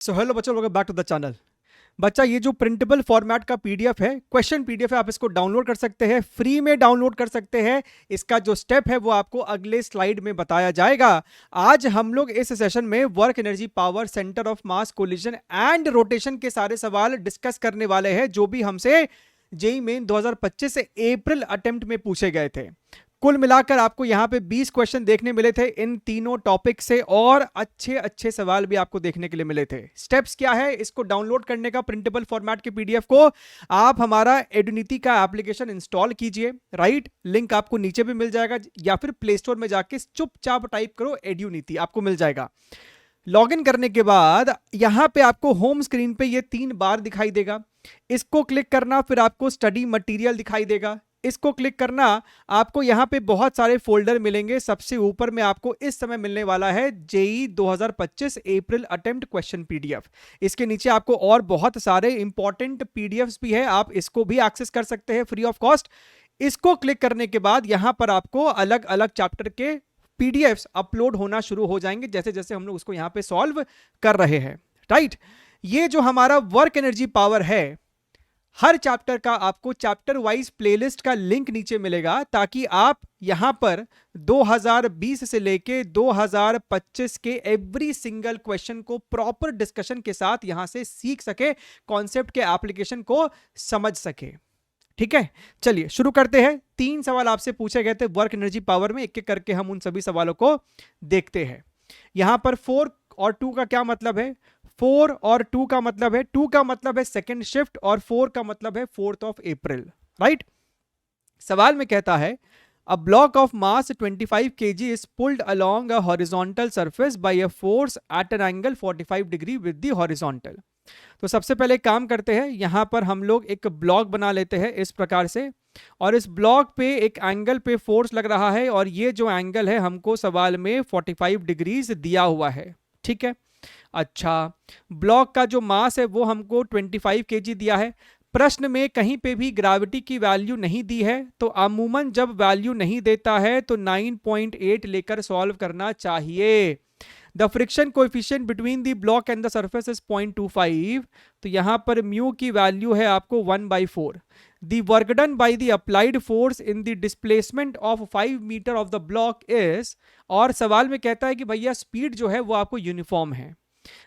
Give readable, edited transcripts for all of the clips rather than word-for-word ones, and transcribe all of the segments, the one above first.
सो hello बच्चों, welcome back to the channel. बच्चा, ये जो प्रिंटेबल फॉर्मेट का पीडीएफ है, क्वेश्चन पीडीएफ है, आप इसको डाउनलोड कर सकते हैं, फ्री में डाउनलोड कर सकते हैं। इसका जो स्टेप है वो आपको अगले स्लाइड में बताया जाएगा। आज हम लोग इस सेशन में work energy power, centre of mass, collision and rotation के सारे सवाल डिस्कस करने वाले हैं जो भी हमसे जेईई मेन 2025 से अप्रैल अटेम्प्ट में पूछे गए थे। कुल मिलाकर आपको यहां पे 20 क्वेश्चन देखने मिले थे इन तीनों टॉपिक से, और अच्छे अच्छे सवाल भी आपको देखने के लिए मिले थे। स्टेप्स क्या है इसको डाउनलोड करने का, प्रिंटेबल फॉर्मेट के पीडीएफ को? आप हमारा एडुनिटी का एप्लीकेशन इंस्टॉल कीजिए, राइट? लिंक आपको नीचे भी मिल जाएगा, या फिर प्ले स्टोर में जाके चुपचाप टाइप करो एडुनिटी, आपको मिल जाएगा। लॉगिन करने के बाद यहां पे आपको होम स्क्रीन पे ये 3 बार दिखाई देगा। इसको क्लिक करना, फिर आपको स्टडी मटेरियल दिखाई देगा। इसको क्लिक करना, आपको यहां पे बहुत सारे फोल्डर मिलेंगे। सबसे ऊपर में आपको इस समय मिलने वाला है जेईई 2025 अप्रैल अटेम्प्ट क्वेश्चन पीडीएफ। इसके नीचे आपको और बहुत सारे इंपॉर्टेंट पीडीएफ्स भी है, आप इसको भी एक्सेस कर सकते हैं फ्री ऑफ कॉस्ट। इसको क्लिक करने के बाद यहां पर आपको अलग अलग चैप्टर के पीडीएफ्स अपलोड होना शुरू हो जाएंगे, जैसे जैसे हम लोग उसको यहां पे सॉल्व कर रहे हैं, राइट? ये जो हमारा वर्क एनर्जी पावर है, हर चैप्टर का आपको चैप्टर वाइज प्लेलिस्ट का लिंक नीचे मिलेगा, ताकि आप यहां पर 2020 से लेके 2025 के एवरी सिंगल क्वेश्चन को प्रॉपर डिस्कशन के साथ यहां से सीख सके, कॉन्सेप्ट के एप्लीकेशन को समझ सके। ठीक है, चलिए शुरू करते हैं। 3 सवाल आपसे पूछे गए थे वर्क एनर्जी पावर में, एक एक करके हम उन सभी सवालों को देखते हैं। यहां पर 4 और 2 का क्या मतलब है? 4 और 2 का मतलब है, 2 का मतलब है सेकेंड शिफ्ट, और 4 का मतलब है 4th of April, राइट? सवाल में कहता है a block of mass 25 kg is pulled along a horizontal surface by a force at an angle 45 degree with the horizontal। तो सबसे पहले काम करते हैं, यहां पर हम लोग एक ब्लॉक बना लेते हैं इस प्रकार से, और इस ब्लॉक पे एक एंगल पे फोर्स लग रहा है, और ये जो एंगल है हमको सवाल में 45 डिग्रीज दिया हुआ है। ठीक है, अच्छा, ब्लॉक का जो मास है वो हमको 25 kg दिया है। प्रश्न में कहीं पे भी ग्रेविटी की वैल्यू नहीं दी है, तो अमूमन जब वैल्यू नहीं देता है तो 9.8 लेकर सॉल्व करना चाहिए। The friction coefficient between the block and the surface is 0.25, तो यहां पर म्यू की वैल्यू है आपको 1/4। The work done by the applied force in the displacement of 5 metre of the block is, और सवाल में कहता है कि भैया स्पीड जो है वो आपको यूनिफॉर्म है,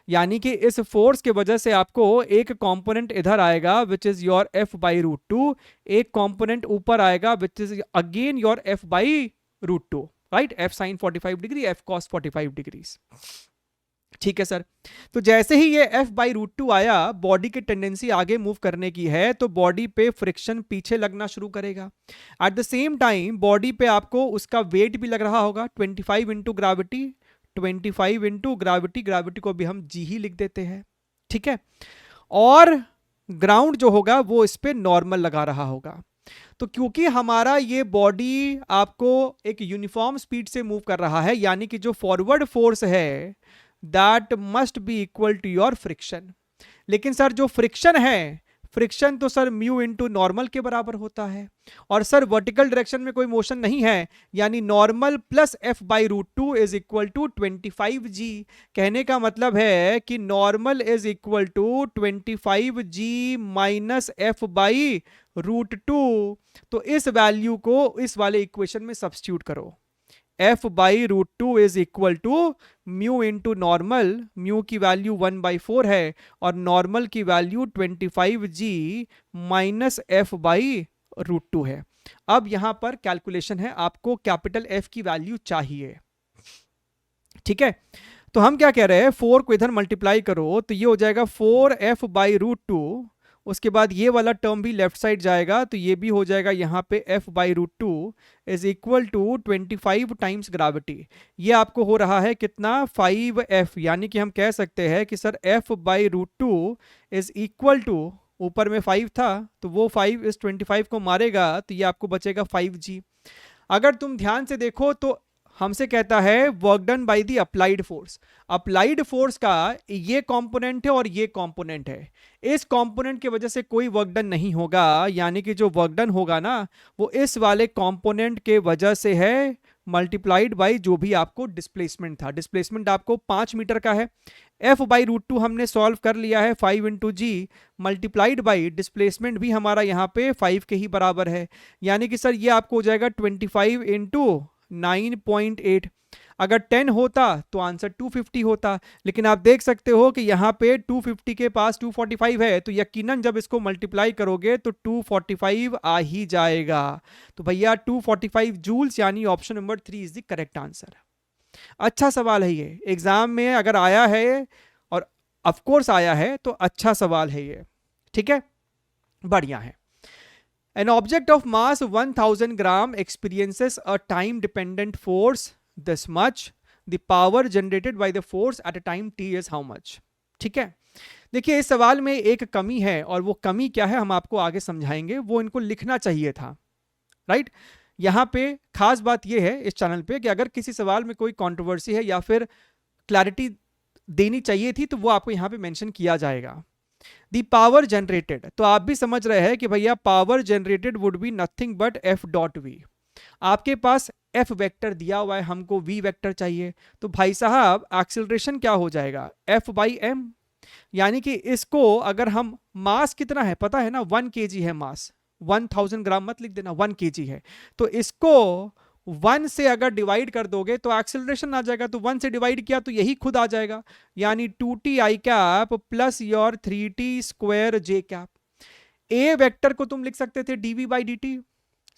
यानी कि इस फोर्स के वजह से आपको एक कंपोनेंट इधर आएगा विच इज योर F/√2, एक कंपोनेंट ऊपर आएगा which is again your F/√2, right? F sin 45 degree, F cos 45 degrees. ठीक है सर, तो जैसे ही ये F/√2 आया, बॉडी की टेंडेंसी आगे मूव करने की है, तो बॉडी पे फ्रिक्शन पीछे लगना शुरू करेगा। Eight the same time body पे आपको उसका वेट भी लग रहा होगा, 25 into gravity, 25 into gravity, gravity को भी हम जी ही लिख देते हैं। ठीक है, और ग्राउंड जो होगा वो इस पे नॉर्मल लगा रहा होगा। तो क्योंकि हमारा ये बॉडी आपको एक यूनिफॉर्म स्पीड से मूव कर रहा है, यानी कि जो फॉरवर्ड फोर्स है that must be equal to your friction. लेकिन सर जो फ्रिक्शन है, फ्रिक्शन तो सर म्यू इंटू नॉर्मल के बराबर होता है, और सर वर्टिकल डायरेक्शन में कोई मोशन नहीं है, यानी normal plus F/√2 is equal to 25g। कहने का मतलब है कि normal is equal to 25g minus F/√2। तो इस वैल्यू को इस वाले इक्वेशन में सब्स्टिट्यूट करो। F/√2 is equal to mu into normal, mu की वैल्यू 1/4 है, और नॉर्मल की वैल्यू 25g माइनस F/√2 है। अब यहां पर कैलकुलेशन है, आपको कैपिटल F की वैल्यू चाहिए। ठीक है, तो हम क्या कह रहे हैं, 4 को इधर मल्टीप्लाई करो तो ये हो जाएगा 4F/√2, उसके बाद ये वाला टर्म भी लेफ्ट साइड जाएगा, तो ये भी हो जाएगा यहाँ पे F/√2 is equal to 25 times gravity. ये आपको हो रहा है कितना, 5F, यानी कि हम कह सकते हैं कि sir F/√2 is equal to, ऊपर में 5 था तो वो 5 इस 25 को मारेगा, तो ये आपको बचेगा 5g। अगर तुम ध्यान से देखो तो हमसे कहता है work done by the applied force. Applied force का ये कंपोनेंट है और ये कंपोनेंट है, इस कंपोनेंट की वजह से कोई वर्क डन नहीं होगा, यानी कि जो वर्क डन होगा ना वो इस वाले कंपोनेंट के वजह से है, मल्टीप्लाइड बाई जो भी आपको डिस्प्लेसमेंट था। डिस्प्लेसमेंट आपको 5 मीटर का है, एफ बाई रूट 2 हमने सॉल्व कर लिया है 5 into g multiplied by displacement भी हमारा यहाँ पे 5 के ही बराबर है, यानी कि सर ये आपको हो जाएगा 25 इंटू 9.8। अगर 10 होता तो आंसर 250 होता, लेकिन आप देख सकते हो कि यहाँ पे 250 के पास 245 है, तो यकीनन जब इसको मल्टीप्लाई करोगे तो 245 आ ही जाएगा। तो भैया 245 जूल्स, यानी option number 3 is the correct answer. अच्छा सवाल है ये, एग्जाम में अगर आया है और ऑफ कोर्स आया है तो अच्छा सवाल है ये, ठीक है, बढ़िया है। An object of mass 1000 gram experiences a time dependent force this much. The power generated by the force at a time t is how much? ठीक है, देखिए इस सवाल में एक कमी है, और वो कमी क्या है हम आपको आगे समझाएंगे। वो इनको लिखना चाहिए था, राइट। यहाँ पे खास बात यह है इस चैनल पे कि अगर किसी सवाल में कोई कंट्रोवर्सी है या फिर क्लैरिटी देनी चाहिए थी तो वो आपको यहाँ पे मेंशन किया जाएगा। दी पावर जनरेटेड, तो आप भी समझ रहे हैं कि भैया power generated would be nothing but F dot V. आपके पास एफ वेक्टर दिया हुआ है, हमको वी वेक्टर चाहिए, तो भाई साहब एक्सेलरेशन क्या हो जाएगा एफ बाई एम, यानी कि इसको अगर हम, मास कितना है पता है ना, 1 kg है मास, 1000 ग्राम मत लिख देना, 1 kg है, तो इसको 1 से अगर डिवाइड कर दोगे तो एक्सेलरेशन आ जाएगा, तो 1 से डिवाइड किया तो यही खुद आ जाएगा, यानी 2t i cap plus your 3t square j cap. A vector को तुम लिख सकते थे dv बाई dt,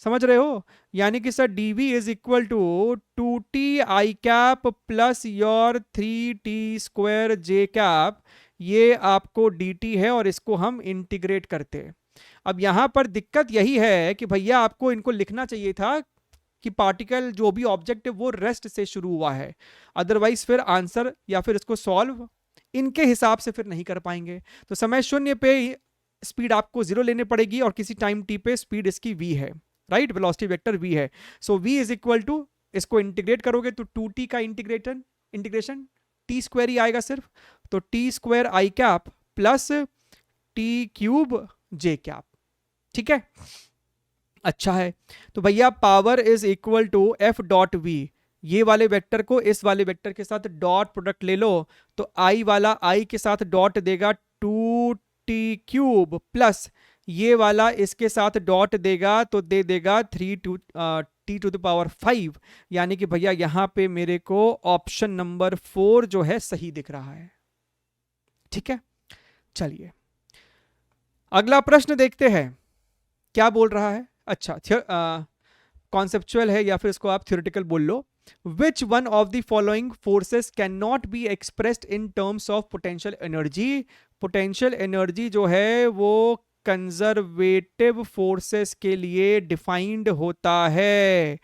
समझ रहे हो, यानी कि sir dv is equal to 2t i cap plus your 3t square j cap, ये आपको dt है और इसको हम इंटीग्रेट करते। अब यहां पर दिक्कत यही है कि भैया आपको इनको लिखना चाहिए था कि पार्टिकल जो भी ऑब्जेक्ट है वो रेस्ट से शुरू हुआ है, अदरवाइज फिर आंसर या फिर इसको सॉल्व इनके हिसाब से फिर नहीं कर पाएंगे। तो समय शून्य पे स्पीड आपको 0 लेने पड़ेगी और किसी टाइम t पे स्पीड इसकी v है, राइट, वेलोसिटी वेक्टर v है। सो v इज इक्वल टू, इसको इंटीग्रेट करोगे तो 2t का इंटीग्रेशन t स्क्वायर ही आएगा सिर्फ, तो t square i cap plus t cube j cap, ठीक है, अच्छा है। तो भैया power is equal to F dot V, ये वाले वेक्टर को इस वाले वेक्टर के साथ डॉट प्रोडक्ट ले लो, तो आई वाला आई के साथ डॉट देगा 2t क्यूब प्लस ये वाला इसके साथ डॉट देगा तो दे देगा 3t टू द पावर 5, यानी कि भैया यहां पे मेरे को ऑप्शन नंबर 4 जो है सही दिख रहा है, ठीक है। चलिए अगला प्रश्न देखते हैं क्या बोल रहा है। अच्छा, कॉन्सेप्चुअल है या फिर इसको आप थ्योरेटिकल बोल लो। Which one of the following forces can not be expressed in terms of potential energy. Potential energy जो है वो कंजर्वेटिव फोर्सेस के लिए डिफाइंड होता है।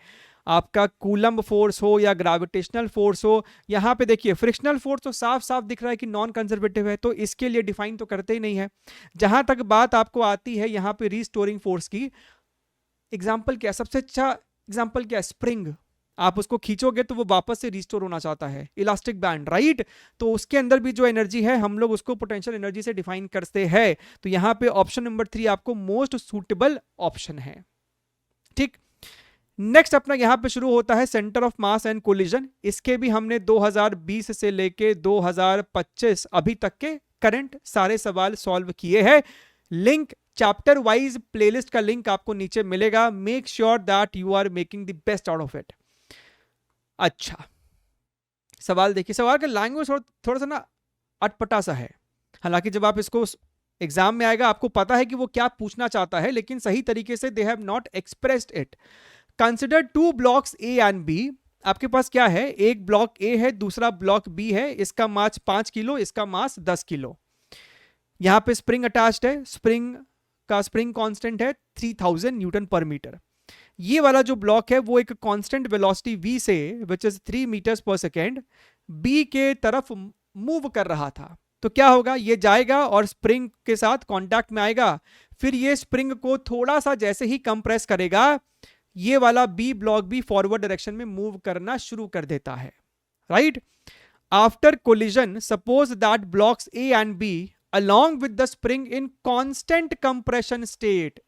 आपका कूलम्ब फोर्स हो या ग्रेविटेशनल फोर्स हो, यहां पे देखिए फ्रिक्शनल फोर्स तो साफ साफ दिख रहा है कि नॉन कंजर्वेटिव है, तो इसके लिए डिफाइन तो करते ही नहीं है। जहां तक बात आपको आती है यहां पे रीस्टोरिंग फोर्स की, एग्जाम्पल क्या, सबसे अच्छा एग्जाम्पल क्या, स्प्रिंग, आप उसको खींचोगे तो वो वापस से रिस्टोर होना चाहता है, इलास्टिक बैंड, राइट, तो उसके अंदर भी जो एनर्जी है हम लोग उसको पोटेंशियल एनर्जी से डिफाइन करते हैं। तो यहां पे ऑप्शन नंबर 3 आपको मोस्ट सूटेबल ऑप्शन है, ठीक। नेक्स्ट अपना यहां पे शुरू होता है centre of mass and collision. इसके भी हमने 2020 से लेके 2025 अभी तक के करंट सारे सवाल सॉल्व किए हैं। लिंक चैप्टर वाइज प्लेलिस्ट का लिंक आपको नीचे मिलेगा, make sure that you are making the best out of it. अच्छा सवाल देखिए, सवाल का लैंग्वेज थोड़ा सा ना अटपटा सा है, हालांकि जब आप इसको एग्जाम में आएगा आपको पता है कि वो क्या पूछना चाहता है, लेकिन सही तरीके से they have not expressed it. Consider 2 blocks A and B. आपके पास क्या है, एक ब्लॉक ए है, दूसरा ब्लॉक बी है, इसका मास 5 किलो, इसका मास 10 किलो। यहां पे स्प्रिंग अटैच्ड है, स्प्रिंग का स्प्रिंग कांस्टेंट है 3000 न्यूटन पर मीटर। ये वाला जो ब्लॉक है वो एक कांस्टेंट वेलोसिटी v से विच इज 3 मीटर्स पर सेकेंड b के तरफ मूव कर रहा था। तो क्या होगा, ये जाएगा और स्प्रिंग के साथ कांटेक्ट में आएगा, फिर ये स्प्रिंग को थोड़ा सा जैसे ही कंप्रेस करेगा ये वाला बी ब्लॉक भी फॉरवर्ड डायरेक्शन में मूव करना शुरू कर देता है, right. After collision suppose that blocks A and B along with the spring in constant compression state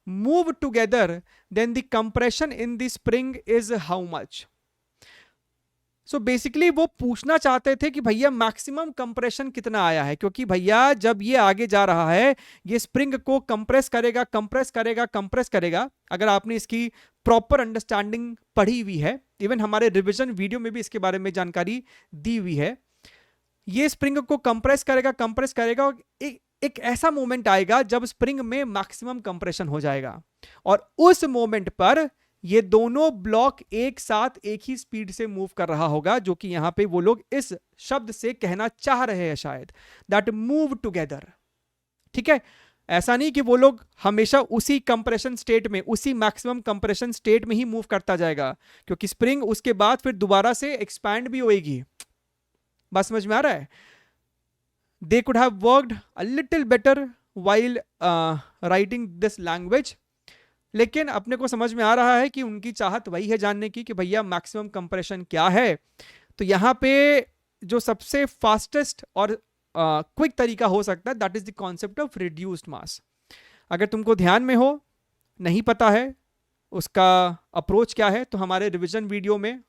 move together, then the compression in the spring is how much? So basically वो पूछना चाहते थे कि भैया मैक्सिमम कंप्रेशन कितना आया है, क्योंकि भैया जब ये आगे जा रहा है ये स्प्रिंग को कंप्रेस करेगा कंप्रेस करेगा कंप्रेस करेगा। अगर आपने इसकी प्रॉपर अंडरस्टैंडिंग पढ़ी हुई है, इवन हमारे रिवीजन वीडियो में भी इसके बारे में जानकारी दी हुई है, ये स्प्रिंग को कंप्रेस करेगा और एक ऐसा मोमेंट आएगा जब स्प्रिंग में मैक्सिमम कंप्रेशन हो जाएगा, और उस मोमेंट पर ये दोनों ब्लॉक एक साथ एक ही स्पीड से मूव कर रहा होगा, जो कि यहां पे वो लोग इस शब्द से कहना चाह रहे हैं शायद, दैट मूव टुगेदर। ठीक है, ऐसा नहीं कि वो लोग हमेशा उसी कंप्रेशन स्टेट में, उसी मैक्सिमम कंप्रेशन स्टेट में ही मूव करता जाएगा, क्योंकि स्प्रिंग उसके बाद फिर दोबारा से एक्सपैंड भी होएगी। बात समझ में आ रहा है? They could have worked a little better while writing this language, लेकिन अपने को समझ में आ रहा है कि उनकी चाहत वही है जानने की कि भैया मैक्सिमम कंप्रेशन क्या है। तो यहाँ पे जो सबसे फास्टेस्ट और क्विक तरीका हो सकता है, that is the concept of reduced mass. अगर तुमको ध्यान में हो, नहीं पता है उसका अप्रोच क्या है, तो हमारे रिवीजन वीडियो में,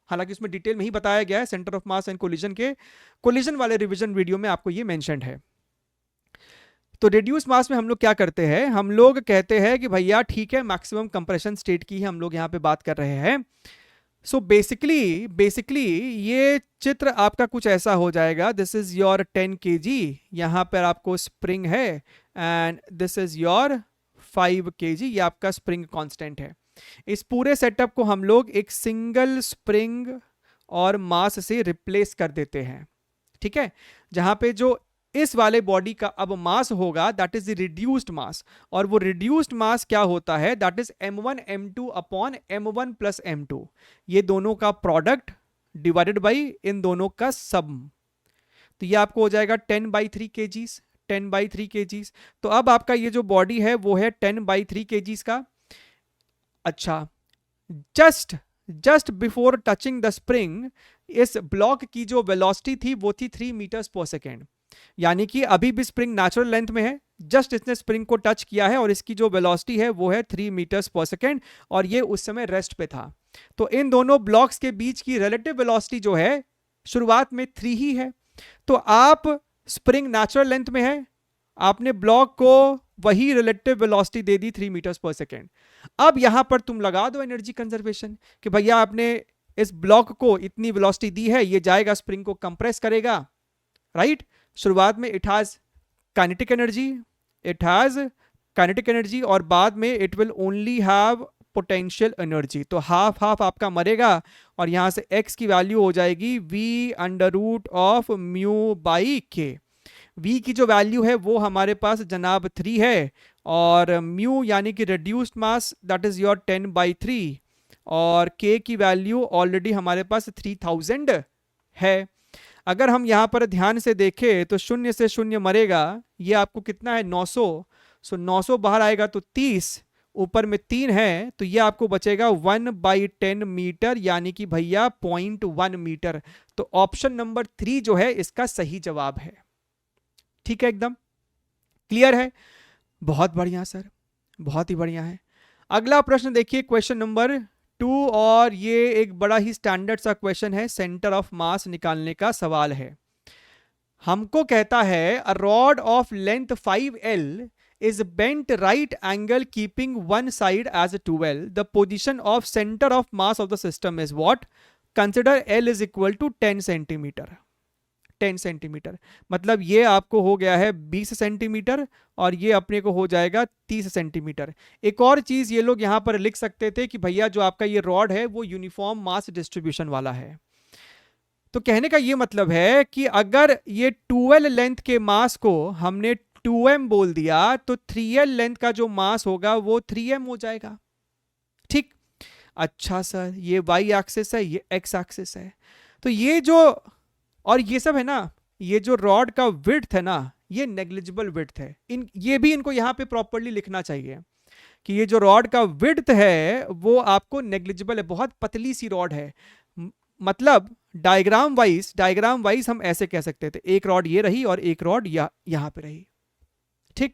हालांकि उसमें डिटेल में ही बताया गया है, centre of mass and collision वाले रिवीजन वीडियो में आपको ये मेंशन्ड है। तो रिड्यूस मास में हम लोग क्या करते हैं, हम लोग कहते हैं कि भैया ठीक है मैक्सिमम कंप्रेशन स्टेट की हम लोग यहाँ पे बात कर रहे हैं। सो बेसिकली ये चित्र आपका कुछ ऐसा हो जाएगा, दिस इज योर 10 kg, यहाँ पर आपको स्प्रिंग है, and this is your 5 kg, ये आपका स्प्रिंग कांस्टेंट है। इस पूरे सेटअप को हम लोग एक सिंगल स्प्रिंग और मास से रिप्लेस कर देते हैं। ठीक है, जहां पे जो इस वाले बॉडी का अब मास होगा दैट इज द रिड्यूस्ड मास, और वो रिड्यूस्ड मास क्या होता है, that is m1 m2 upon m1 plus m2, ये दोनों का प्रोडक्ट डिवाइडेड बाई इन दोनों का सम। तो ये आपको हो जाएगा 10/3 kgs, 10/3 kgs। तो अब आपका ये जो बॉडी है वो है 10/3 kgs का। अच्छा, just before touching the spring इस ब्लॉक की जो वेलोसिटी थी वो थी 3 मीटर्स पर सेकेंड, यानी कि अभी भी स्प्रिंग नेचुरल लेंथ में है, जस्ट इसने स्प्रिंग को टच किया है और इसकी जो वेलोसिटी है वो है 3 मीटर्स पर सेकेंड, और ये उस समय रेस्ट पे था। तो इन दोनों ब्लॉक्स के बीच की रिलेटिव वेलोसिटी जो है शुरुआत में 3 ही है। तो आप स्प्रिंग नेचुरल लेंथ में है, आपने ब्लॉक को वही रिलेटिव वेलोसिटी दे दी 3 मीटर्स पर सेकेंड। अब यहां पर तुम लगा दो एनर्जी कंजर्वेशन कि भैया आपने इस ब्लॉक को इतनी वेलोसिटी दी है, ये जाएगा स्प्रिंग को कंप्रेस करेगा, राइट। शुरुआत में इट हैज काइनेटिक एनर्जी, और बाद में it will only have potential energy. तो हाफ आपका मरेगा, और यहां से x की वैल्यू हो जाएगी v/μ/k। v की जो वैल्यू है वो हमारे पास जनाब 3 है, और म्यू यानी कि reduced mass that is your 10/3, और k की वैल्यू ऑलरेडी हमारे पास 3000 है। अगर हम यहाँ पर ध्यान से देखें तो 0 से 0 मरेगा, ये आपको कितना है 900, सो 900 बाहर आएगा तो 30, ऊपर में 3 है, तो ये आपको बचेगा 1/10 मीटर, यानी कि भैया 0.1 मीटर। तो ऑप्शन नंबर 3 जो है इसका सही जवाब है। ठीक है, एकदम क्लियर है? बहुत बढ़िया सर, बहुत ही बढ़िया है। अगला प्रश्न देखिए, क्वेश्चन नंबर 2, और ये एक बड़ा ही स्टैंडर्ड सा क्वेश्चन है, सेंटर ऑफ मास निकालने का सवाल है। हमको कहता है अ rod of length 5L is bent right angle keeping one side as a 2L. The position of center of mass of the system is what? Consider L is equal to 10 centimetre. 10 centimetre मतलब ये आपको हो गया है 20 centimetre, और ये अपने को हो जाएगा 30 सेंटीमीटर। एक और चीज ये लोग यहां पर लिख सकते थे कि भैया जो आपका ये रॉड है वो यूनिफॉर्म मास डिस्ट्रीब्यूशन वाला है। तो कहने का ये मतलब है कि अगर ये 2L लेंथ के मास को हमने 2m बोल दिया, तो 3L लेंथ का जो मास होगा वो 3m हो जाएगा। ठीक, अच्छा सर, ये y एक्सिस है, ये x एक्सिस है, तो ये जो, और ये सब है ना, ये जो रॉड का विड्थ है ना, ये नेग्लिजिबल विड्थ है। ये भी इनको यहां पे प्रॉपर्ली लिखना चाहिए कि ये जो रॉड का विड्थ है वो आपको नेग्लिजिबल है, बहुत पतली सी रॉड है। मतलब डायग्राम वाइज हम ऐसे कह सकते थे, एक रॉड ये रही और एक रॉड यहां पे रही। ठीक,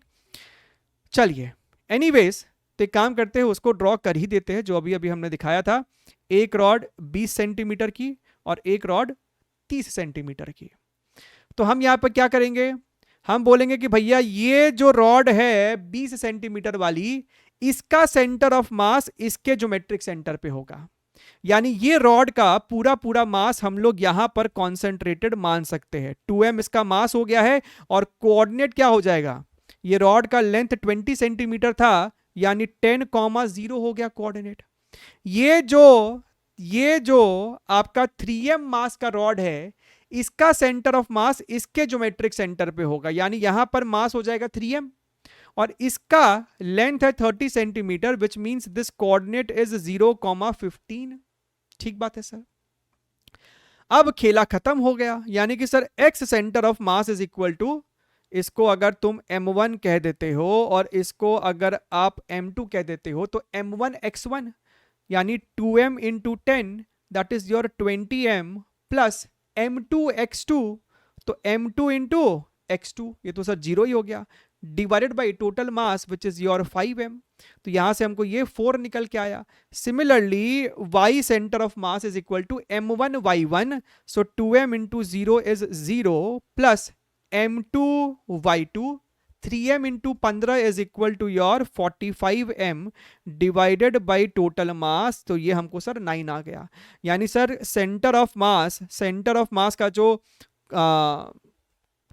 चलिए, एनीवेज तो एक काम करते हैं, उसको ड्रॉ कर ही देते हैं जो अभी अभी हमने दिखाया था। एक रॉड 20 सेंटीमीटर की और एक रॉड 30 सेंटीमीटर की। तो हम यहाँ पर क्या करेंगे, हम बोलेंगे कि भैया ये जो रॉड है 20 सेंटीमीटर वाली, इसका सेंटर ऑफ मास इसके ज्योमेट्रिक सेंटर पे होगा। यानी ये रॉड का पूरा पूरा मास हम लोग यहां पर कॉन्सेंट्रेटेड मान सकते हैं। 2m इसका मास हो गया है और कोऑर्डिनेट क्या हो जाएगा, ये रॉड का लेंथ 20 सेंटीमीटर था, यानी 10,0 हो गया कोऑर्डिनेट। ये जो आपका 3m मास का रॉड है, इसका सेंटर ऑफ मास इसके ज्योमेट्रिक सेंटर पे होगा, यानी यहां पर मास हो जाएगा 3m और इसका लेंथ है 30 centimetre, which means this coordinate is 0,15। ठीक बात है सर। अब खेला खत्म हो गया, यानी कि sir x centre of mass is equal to, इसको अगर तुम m1 कह देते हो और इसको अगर आप m2 कह देते हो, तो m1 x1 यानी 2m into 10 that is your 20m plus m2 x2, तो m2 इंटू x2, ये तो सर 0 ही हो गया, divided by total mass which is your 5m। तो यहां से हमको ये 4 निकल के आया। Similarly y centre of mass is equal to m1 y1, so 2m into 0 is 0 plus m2 y2, 3m into 15 is equal to your 45m divided by total mass, तो ये हमको सर 9 आ गया। यानी सर सेंटर ऑफ मास का जो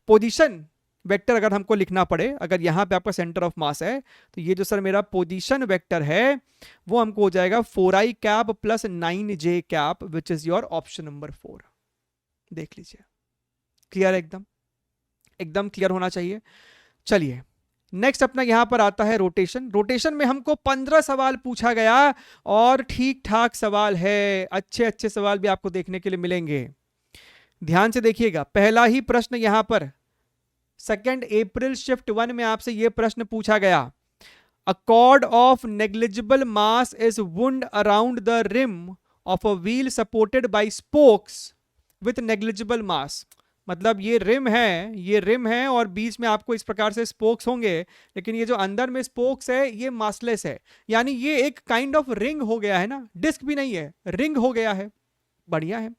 position vector अगर हमको लिखना पड़े, अगर यहां पे आपका सेंटर ऑफ मास है, तो ये जो सर मेरा पोजीशन वेक्टर है वो हमको हो जाएगा 4i cap plus 9j cap which is your option number 4। देख लीजिए, क्लियर है, एकदम क्लियर होना चाहिए। चलिए नेक्स्ट अपना यहां पर आता है रोटेशन। रोटेशन में हमको 15 सवाल पूछा गया और ठीक ठाक सवाल है, अच्छे अच्छे सवाल भी आपको देखने के लिए मिलेंगे। ध्यान से देखिएगा, पहला ही प्रश्न यहां पर 2 अप्रैल शिफ्ट 1 में आपसे यह प्रश्न पूछा गया, a cord of negligible mass is wound around the rim of a wheel supported by spokes with negligible mass. मतलब ये रिम है और बीच में आपको इस प्रकार से स्पोक्स होंगे, लेकिन ये जो अंदर में स्पोक्स है ये मासलेस है, यानी ये एक काइंड ऑफ रिंग हो गया है ना, डिस्क भी नहीं है, रिंग हो गया है। बढ़िया है।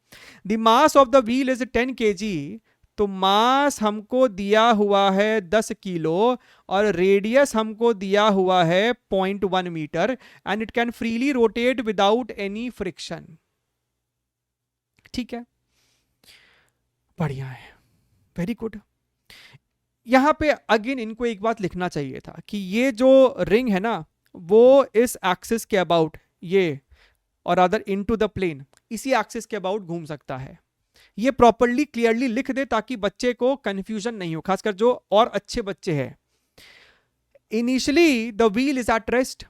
The mass of the wheel is 10 kg, तो मास हमको दिया हुआ है 10 किलो और रेडियस हमको दिया हुआ है 0.1 metre and it can freely rotate without any friction. ठीक है, बढ़िया है, वेरी गुड। यहां पे अगेन इनको एक बात लिखना चाहिए था कि ये जो रिंग है ना वो इस एक्सिस के अबाउट, ये और अदर इनटू द प्लेन, इसी एक्सिस के अबाउट घूम सकता है। ये प्रॉपर्ली क्लियरली लिख दे ताकि बच्चे को कंफ्यूजन नहीं हो, खासकर जो और अच्छे बच्चे हैं। Initially the wheel is at rest,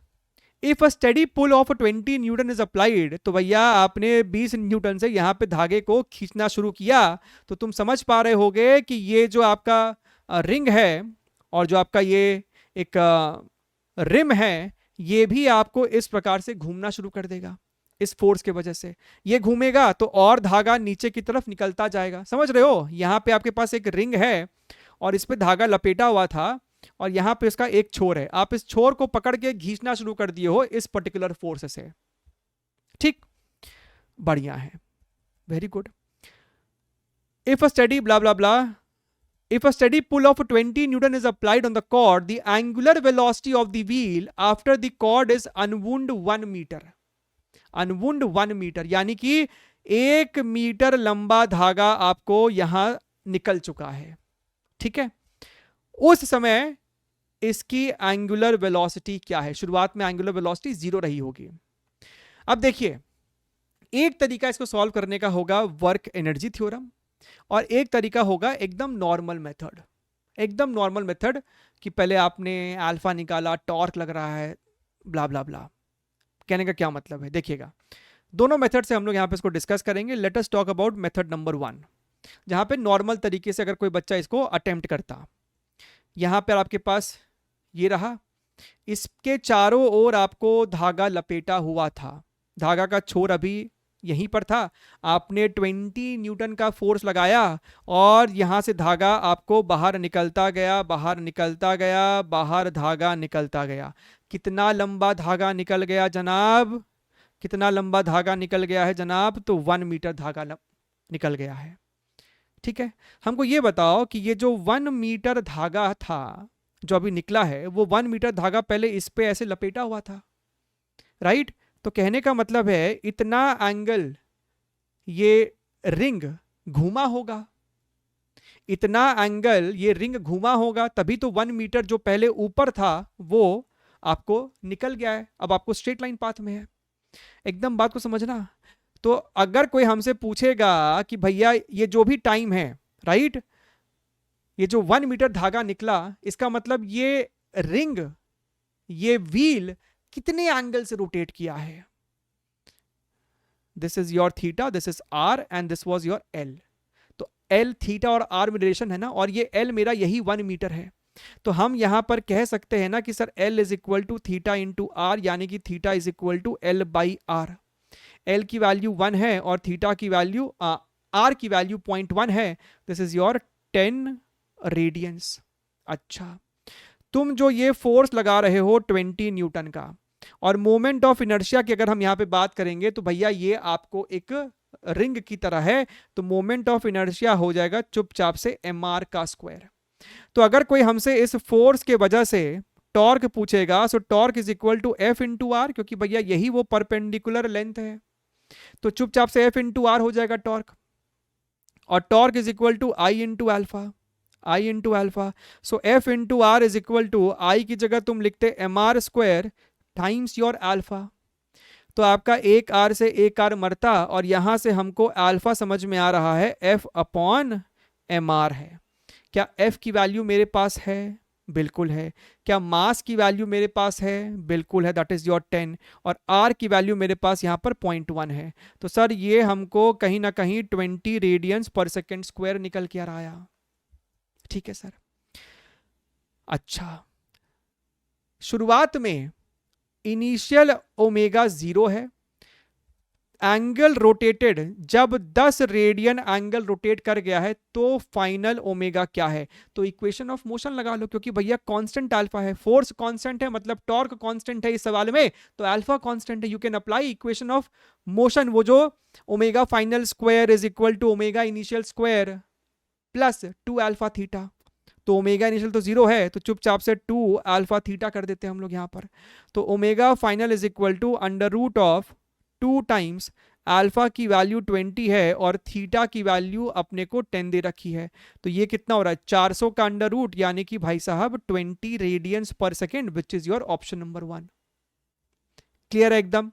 if a steady pull of 20 newton is applied, तो भैया आपने 20 न्यूटन से यहां पे धागे को खींचना शुरू किया, तो तुम समझ पा रहे होगे कि ये जो आपका रिंग है और जो आपका ये एक रिम है, ये भी आपको इस प्रकार से घूमना शुरू कर देगा। इस फोर्स के वजह से ये घूमेगा तो और धागा नीचे की तरफ निकलता जाएगा। समझ रहे हो, यहां पे आपके पास एक रिंग है और इस पे धागा लपेटा हुआ था और यहां पे इसका एक छोर है, आप इस छोर को पकड़ के खींचना शुरू कर दिए हो इस पर्टिकुलर फोर्स से। ठीक, बढ़िया है, very good. If a steady blah blah blah, if a steady pull of 20 Newton is applied on the cord, the angular velocity of the wheel after the cord is unwound 1 meter. अनवुंड 1 metre, यानी कि 1 metre लंबा धागा आपको यहां निकल चुका है। ठीक है, उस समय इसकी एंगुलर वेलोसिटी क्या है? शुरुआत में एंगुलर वेलोसिटी 0 रही होगी। अब देखिए, एक तरीका इसको सॉल्व करने का होगा वर्क एनर्जी थ्योरम, और एक तरीका होगा एकदम नॉर्मल मेथड। एकदम नॉर्मल मेथड कि पहले आपने अल्फा निकाला, टॉर्क लग रहा है, ब्ला ब्ला ब्ला। कहने का क्या मतलब है, देखिएगा दोनों मेथड से हम लोग यहाँ पे इसको डिस्कस करेंगे। Let us talk about method number 1, जहाँ पे नॉर्मल तरीके से अगर कोई बच्चा इसको अटेम्प्ट करता। यहाँ पर आपके पास ये रहा, इसके चारों ओर आपको धागा लपेटा हुआ था, धागा का छोर अभी यहीं पर था, आपने 20 न्यूटन का फोर्स लगाया और यहां से धागा आपको बाहर निकलता गया, बाहर निकलता गया, बाहर धागा निकलता गया। कितना लंबा धागा निकल गया जनाब, कितना लंबा धागा निकल गया है जनाब, तो 1 मीटर धागा निकल गया है। ठीक है, हमको ये बताओ कि ये जो 1 मीटर धागा था जो अभी निकला है, वो 1 मीटर धागा पहले इस पे ऐसे लपेटा हुआ था, राइट? तो कहने का मतलब है इतना एंगल ये रिंग घूमा होगा, इतना एंगल ये रिंग घूमा होगा, तभी तो 1 मीटर जो पहले ऊपर था वो आपको निकल गया है, अब आपको स्ट्रेट लाइन पाथ में है। एकदम बात को समझना। तो अगर कोई हमसे पूछेगा कि भैया ये जो भी टाइम है, राइट, ये जो 1 मीटर धागा निकला, इसका मतलब ये रिंग, ये व्हील कितने एंगल से रोटेट किया है? This is your theta, this is R and this was your L. तो एल थीटा और आर में रिलेशन है ना, और ये एल मेरा यही 1 मीटर है। तो हम यहां पर कह सकते हैं ना कि sir L is equal to theta into R, यानी कि theta is equal to L by R. L की वैल्यू 1 है और थीटा की वैल्यू आर की वैल्यू 0.1 है। This is your 10 radians. अच्छा, तुम जो ये फोर्स लगा रहे हो 20 न्यूटन का, और मोमेंट ऑफ इनर्शिया की अगर हम यहां पे बात करेंगे तो भैया ये आपको एक रिंग की तरह है, तो मोमेंट ऑफ इनर्शिया हो जाएगा चुपचाप से mr का स्क्वायर। तो अगर कोई हमसे इस फोर्स के वजह से टॉर्क पूछेगा, so torque is equal to F into R, क्योंकि भैया यही वो परपेंडिकुलर लेंथ है, तो चुपचाप से एफ इंटू आर हो जाएगा टॉर्क, और torque is equal to I into alpha, I into alpha. So F into R is equal to I की जगह तुम लिखते mr square times your alpha. तो आपका एक आर से एक आर मरता, और यहां से हमको अल्फा समझ में आ रहा है एफ अपॉन एम आर है। क्या एफ की वैल्यू मेरे पास है? बिल्कुल है। क्या मास की वैल्यू मेरे पास है? बिल्कुल है, दैट इज योर 10। और आर की वैल्यू मेरे पास यहाँ पर 0.1 है। तो सर ये हमको कहीं ना कहीं 20 रेडियंस पर सेकेंड स्क्वायर निकल के आ रहा। ठीक है सर। अच्छा, शुरुआत में इनिशियल ओमेगा 0 है, एंगल रोटेटेड जब 10 रेडियन एंगल रोटेट कर गया है तो फाइनल ओमेगा क्या है? तो इक्वेशन ऑफ मोशन लगा लो, क्योंकि भैया कांस्टेंट अल्फा है, फोर्स कांस्टेंट है, मतलब टॉर्क कांस्टेंट है इस सवाल में, तो अल्फा कांस्टेंट है। You can apply equation of motion, वो जो omega final square is equal to omega initial square plus 2 alpha theta. तो ओमेगा इनिशियल तो 0 है, तो चुपचाप से 2 अल्फा थीटा कर देते हैं हम लोग यहाँ पर। तो omega final is equal to under root of 2 times alpha की वैल्यू 20 है और थीटा की वैल्यू अपने को 10 दे रखी है, तो ये कितना हो रहा है 400 का अंडर रूट, यानी कि भाई साहब 20 रेडियंस पर second, which is your option number 1। Clear है एकदम?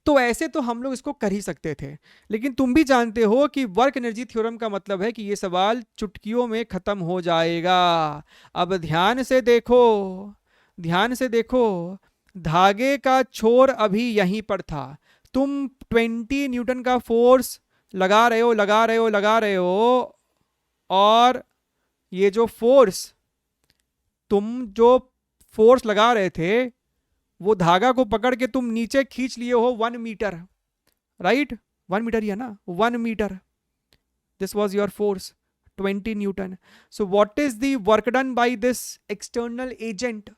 तो ऐसे तो हम लोग इसको कर ही सकते थे, लेकिन तुम भी जानते हो कि वर्क एनर्जी थ्योरम का मतलब है कि ये सवाल चुटकियों में खत्म हो जाएगा। अब ध्यान से देखो, ध्यान से देखो, धागे का छोर अभी यहीं पर था, तुम 20 न्यूटन का फोर्स लगा रहे हो, लगा रहे हो, लगा रहे हो, और ये जो फोर्स, तुम जो फोर्स लगा रहे थे वो धागा को पकड़ के तुम नीचे खींच लिए हो 1 मीटर, राइट? 1 मीटर ही है ना, 1 metre, this was your force 20 newton. So what is the work done by this external agent?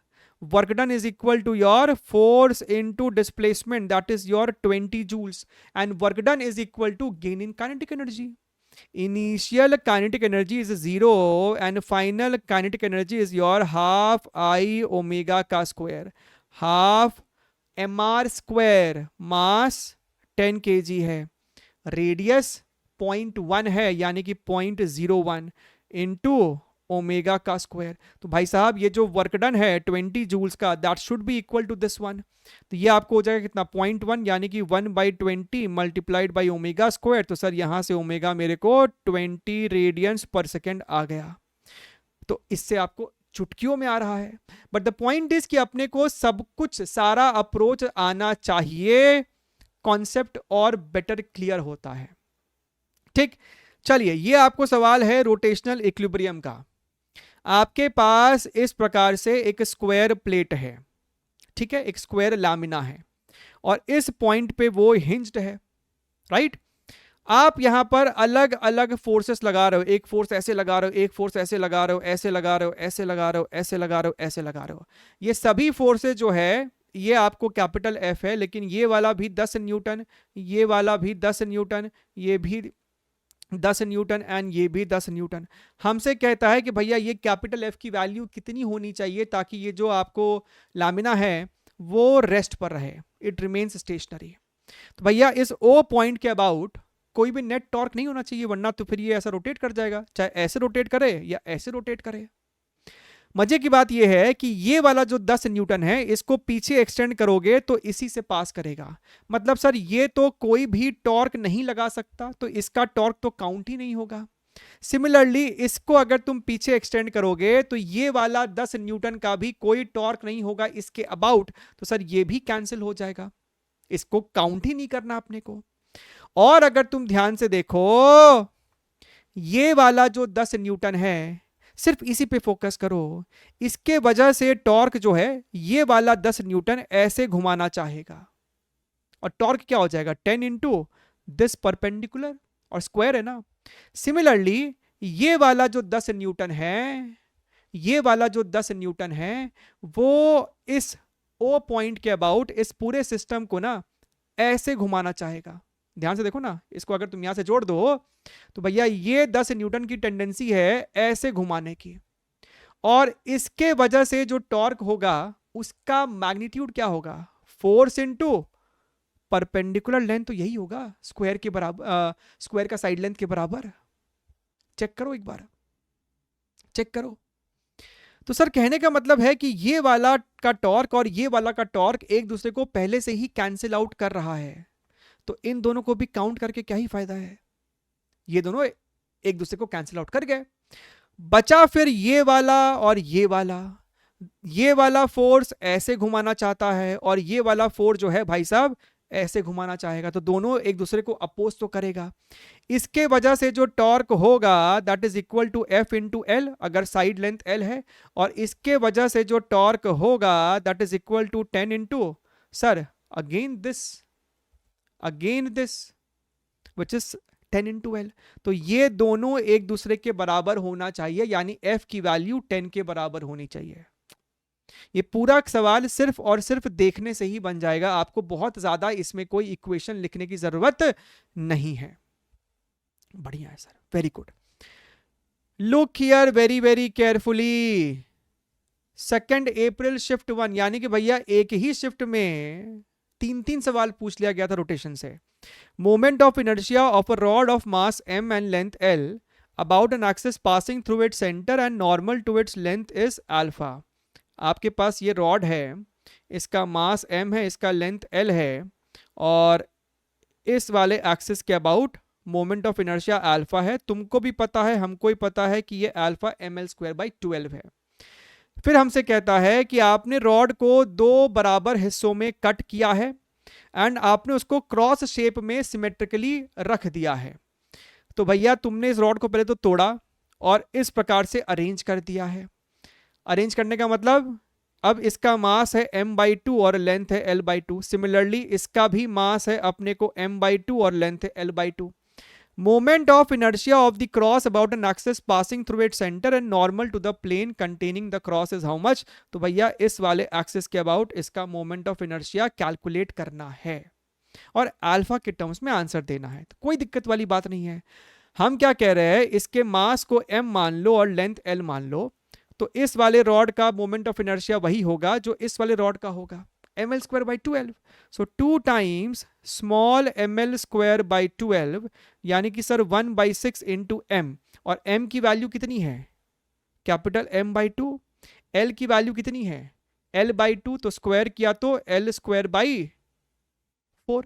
Work done is equal to your force into displacement, that is your 20 joules, and work done is equal to gain in kinetic energy. Initial kinetic energy is 0 and final kinetic energy is your half I omega का square, half mr square, mass 10 kg है, radius 0.1 है यानी कि 0.01 into omega का square. तो भाई साहब ये जो वर्क डन है 20 जूल्स का, that should be equal to this one. तो ये आपको हो जाएगा कितना 0.1 यानी कि 1/20 मल्टीप्लाइड बाई ओमेगा स्क्वायर। तो सर यहाँ से ओमेगा मेरे को 20 रेडियंस पर सेकेंड आ गया। तो इससे आपको चुटकियों में आ रहा है, बट द पॉइंट इज कि अपने को सब कुछ सारा अप्रोच आना चाहिए, कॉन्सेप्ट और बेटर क्लियर होता है। ठीक, चलिए ये आपको सवाल है रोटेशनल इक्विलिब्रियम का। आपके पास इस प्रकार से एक स्क्वायर प्लेट है, ठीक है, एक स्क्वायर लामिना है, और इस पॉइंट पे वो हिंज्ड है, राइट? आप यहां पर अलग अलग फोर्सेस लगा रहे हो, एक फोर्स ऐसे लगा रहे हो, एक फोर्स ऐसे लगा रहे हो, ऐसे लगा रहे हो, ऐसे लगा रहे हो, ऐसे लगा रहे हो, ऐसे लगा रहे हो। ये सभी फोर्सेस जो है ये आपको कैपिटल एफ है, लेकिन ये वाला भी 10 न्यूटन, ये वाला भी 10 न्यूटन, ये भी 10 न्यूटन एंड ये भी 10 न्यूटन। हमसे कहता है कि भैया ये कैपिटल एफ की वैल्यू कितनी होनी चाहिए ताकि ये जो आपको लामिना है वो रेस्ट पर रहे, इट रिमेन्स स्टेशनरी। तो भैया इस ओ पॉइंट के अबाउट कोई भी नेट टॉर्क नहीं होना चाहिए, वरना तो फिर ये ऐसा रोटेट कर जाएगा, चाहे ऐसे रोटेट करे या ऐसे रोटेट करे। मजे की बात यह है कि ये वाला जो 10 न्यूटन है इसको पीछे एक्सटेंड करोगे तो इसी से पास करेगा। मतलब सर ये तो कोई भी टॉर्क नहीं लगा सकता, तो इसका टॉर्क तो काउंट ही नहीं होगा। सिमिलरली इसको अगर तुम पीछे एक्सटेंड करोगे तो ये वाला 10 न्यूटन का भी कोई टॉर्क नहीं होगा इसके अबाउट, तो सर ये भी कैंसिल हो जाएगा, इसको काउंट ही नहीं करना अपने को। और अगर तुम ध्यान से देखो ये वाला जो 10 न्यूटन है सिर्फ इसी पे फोकस करो, इसके वजह से टॉर्क जो है ये वाला 10 न्यूटन ऐसे घुमाना चाहेगा और टॉर्क क्या हो जाएगा 10 इंटू दिस परपेंडिकुलर और स्क्वायर है ना। सिमिलरली ये वाला जो 10 न्यूटन है, ये वाला जो 10 न्यूटन है वो इस ओ पॉइंट के अबाउट इस पूरे सिस्टम को ना ऐसे घुमाना चाहेगा। ध्यान से देखो ना, इसको अगर तुम यहां से जोड़ दो तो भैया ये 10 न्यूटन की टेंडेंसी है ऐसे घुमाने की, और इसके वजह से जो टॉर्क होगा उसका मैग्नीट्यूड क्या होगा, फोर्स इनटू परपेंडिकुलर लेंथ, तो यही होगा स्क्वायर के बराबर, स्क्वायर का साइड लेंथ के बराबर। चेक करो एक बार, चेक करो। तो सर कहने का मतलब है कि ये वाला का टॉर्क और ये वाला का टॉर्क एक दूसरे को पहले से ही कैंसिल आउट कर रहा है, तो इन दोनों को भी काउंट करके क्या ही फायदा है, ये दोनों एक दूसरे को कैंसिल आउट कर गए। बचा फिर ये वाला और ये वाला। ये वाला फोर्स ऐसे घुमाना चाहता है और ये वाला फोर्स जो है भाई साहब ऐसे घुमाना चाहेगा, तो दोनों एक दूसरे को अपोज तो करेगा। इसके वजह से जो टॉर्क होगा that is equal to F into L अगर साइड लेंथ एल है, और इसके वजह से जो टॉर्क होगा that is equal to 10 into sir again this which is 10 into L. तो ये दोनों एक दूसरे के बराबर होना चाहिए, यानी एफ की वैल्यू 10 के बराबर होनी चाहिए। ये पूरा सवाल सिर्फ और सिर्फ देखने से ही बन जाएगा, आपको बहुत ज्यादा इसमें कोई इक्वेशन लिखने की जरूरत नहीं है। बढ़िया है sir, very good. Look here very very carefully. 2 April shift 1, यानी कि भैया एक ही शिफ्ट में 3 सवाल पूछ लिया गया था रोटेशन से। Moment of inertia of a rod of mass m and length l about an axis passing through its centre and normal to its length is alpha. आपके पास ये रॉड है, इसका मास m है, इसका लेंथ l है, और इस वाले एक्सिस के about moment of inertia alpha है। तुमको भी पता है, हमको भी पता है कि ये अल्फा ml²/12 है। फिर हमसे कहता है कि आपने रॉड को 2 बराबर हिस्सों में कट किया है एंड आपने उसको क्रॉस शेप में सिमेट्रिकली रख दिया है। तो भैया तुमने इस रॉड को पहले तो तोड़ा और इस प्रकार से अरेंज कर दिया है। अरेंज करने का मतलब अब इसका मास है m/2 और लेंथ है l/2। सिमिलरली इसका भी मास है अपने को m/2 और लेंथ है l/2। Moment of inertia of the cross about an axis passing through its centre and normal to the plane containing the cross is how much. तो भैया इस वाले एक्सिस के अबाउट इसका मोमेंट ऑफ इनर्शिया कैलकुलेट करना है और alpha के टर्म्स में आंसर देना है। तो कोई दिक्कत वाली बात नहीं है। हम क्या कह रहे हैं, इसके मास को m मान लो और लेंथ l मान लो, तो इस वाले रॉड का मोमेंट ऑफ इनर्शिया वही होगा जो इस वाले रॉड का होगा, ml²/12। सो 2 टाइम्स स्मॉल ml²/12, यानी कि सर 1/6 इंटू m, और m की वैल्यू कितनी है, कैपिटल m/2। l की वैल्यू कितनी है, l/2, तो स्क्वायर किया तो l²/4।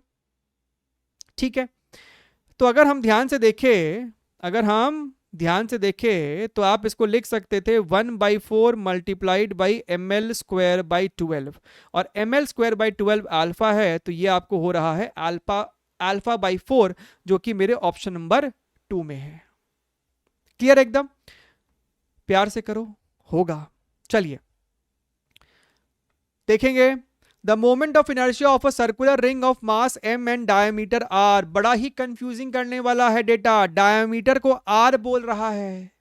ठीक है, तो अगर हम ध्यान से देखें तो आप इसको लिख सकते थे 1/4 मल्टीप्लाइड बाई ml²/12, और ml²/12 अल्फा है, तो ये आपको हो रहा है अल्फा/4, जो कि मेरे ऑप्शन नंबर 2 में है। क्लियर, एकदम प्यार से करो, होगा। चलिए देखेंगे the moment of inertia of a circular ring of mass m and diameter r। बड़ा ही कंफ्यूजिंग करने वाला है डेटा, डायमीटर को r बोल रहा है,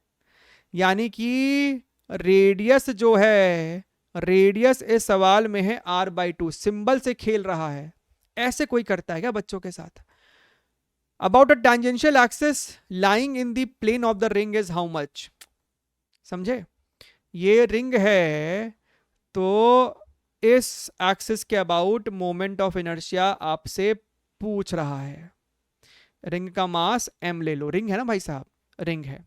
यानी कि रेडियस जो है, रेडियस इस सवाल में है r/2, सिंबल से खेल रहा है। ऐसे कोई करता है क्या बच्चों के साथ? About a tangential axis lying in the plane of the ring is how much. समझे? ये रिंग है तो इस एक्सिस के अबाउट मोमेंट ऑफ इनर्शिया आपसे पूछ रहा है। रिंग का मास m ले लो, रिंग है ना भाई साहब, रिंग है।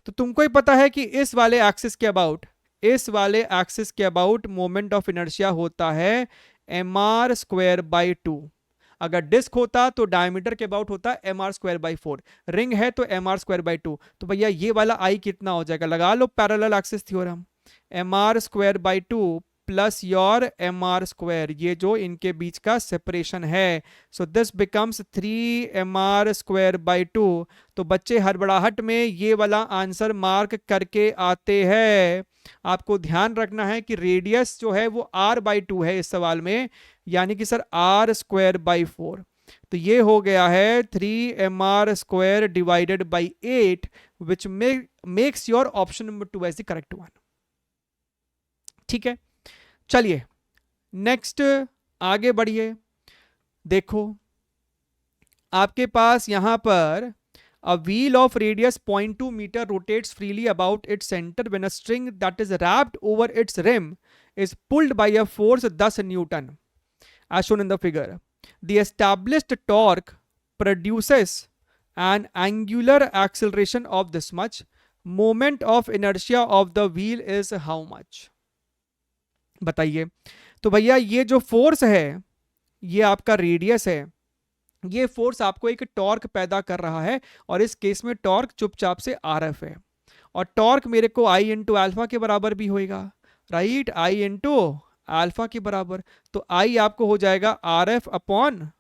तो तुमको ही पता है कि इस वाले एक्सिस के अबाउट, इस वाले एक्सिस के अबाउट मोमेंट ऑफ इनर्शिया होता है mr²/2। अगर डिस्क होता तो डायमीटर के अबाउट होता mr²/4, रिंग है तो mr²/2। तो भैया ये वाला i कितना हो जाएगा? लगा लो parallel axis theorem, mr²/2 plus your mr², ये जो इनके बीच का सेपरेशन है। So this becomes 3mr²/2। तो बच्चे हड़बड़ाहट में ये वाला आंसर मार्क करके आते हैं। आपको ध्यान रखना है कि रेडियस जो है वो r/2 है इस सवाल में, यानी कि सर r²/4। तो ये हो गया है 3mr² divided by 8, which makes your option number 2 as the correct one. ठीक है, चलिए नेक्स्ट आगे बढ़िए। देखो आपके पास यहां पर a wheel of radius 0.2 meter rotates freely about its center when a string that is wrapped over its rim is pulled by a force 10 Newton as shown in the figure. The established torque produces an angular acceleration of this much. Moment of inertia of the wheel is how much? बताइए। तो भैया ये जो force है, ये आपका radius है, ये फोर्स आपको एक टॉर्क पैदा कर रहा है, और इस केस में टॉर्क चुपचाप से RF है, और टॉर्क मेरे को I इंटू अल्फा के बराबर भी होएगा, राइट? I इंटू अल्फा के बराबर। तो I आपको हो जाएगा RF अपॉन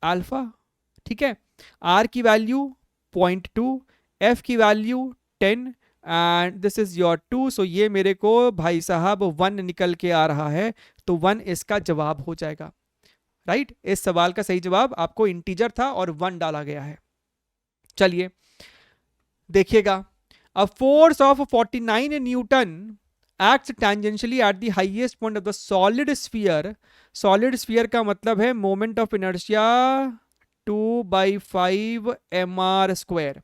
अल्फा। ठीक है, R की वैल्यू 0.2, F की value 10 and this is your 2। सो ये मेरे को भाई साहब 1 निकल के आ रहा है, तो 1 इसका जवाब हो जाएगा, राइट? इस सवाल का सही जवाब आपको इंटीजर था और 1 डाला गया है। चलिए देखिएगा, a force of 49 newton acts tangentially at the highest point of the solid sphere. Solid sphere का मतलब है moment of inertia 2/5 mr²।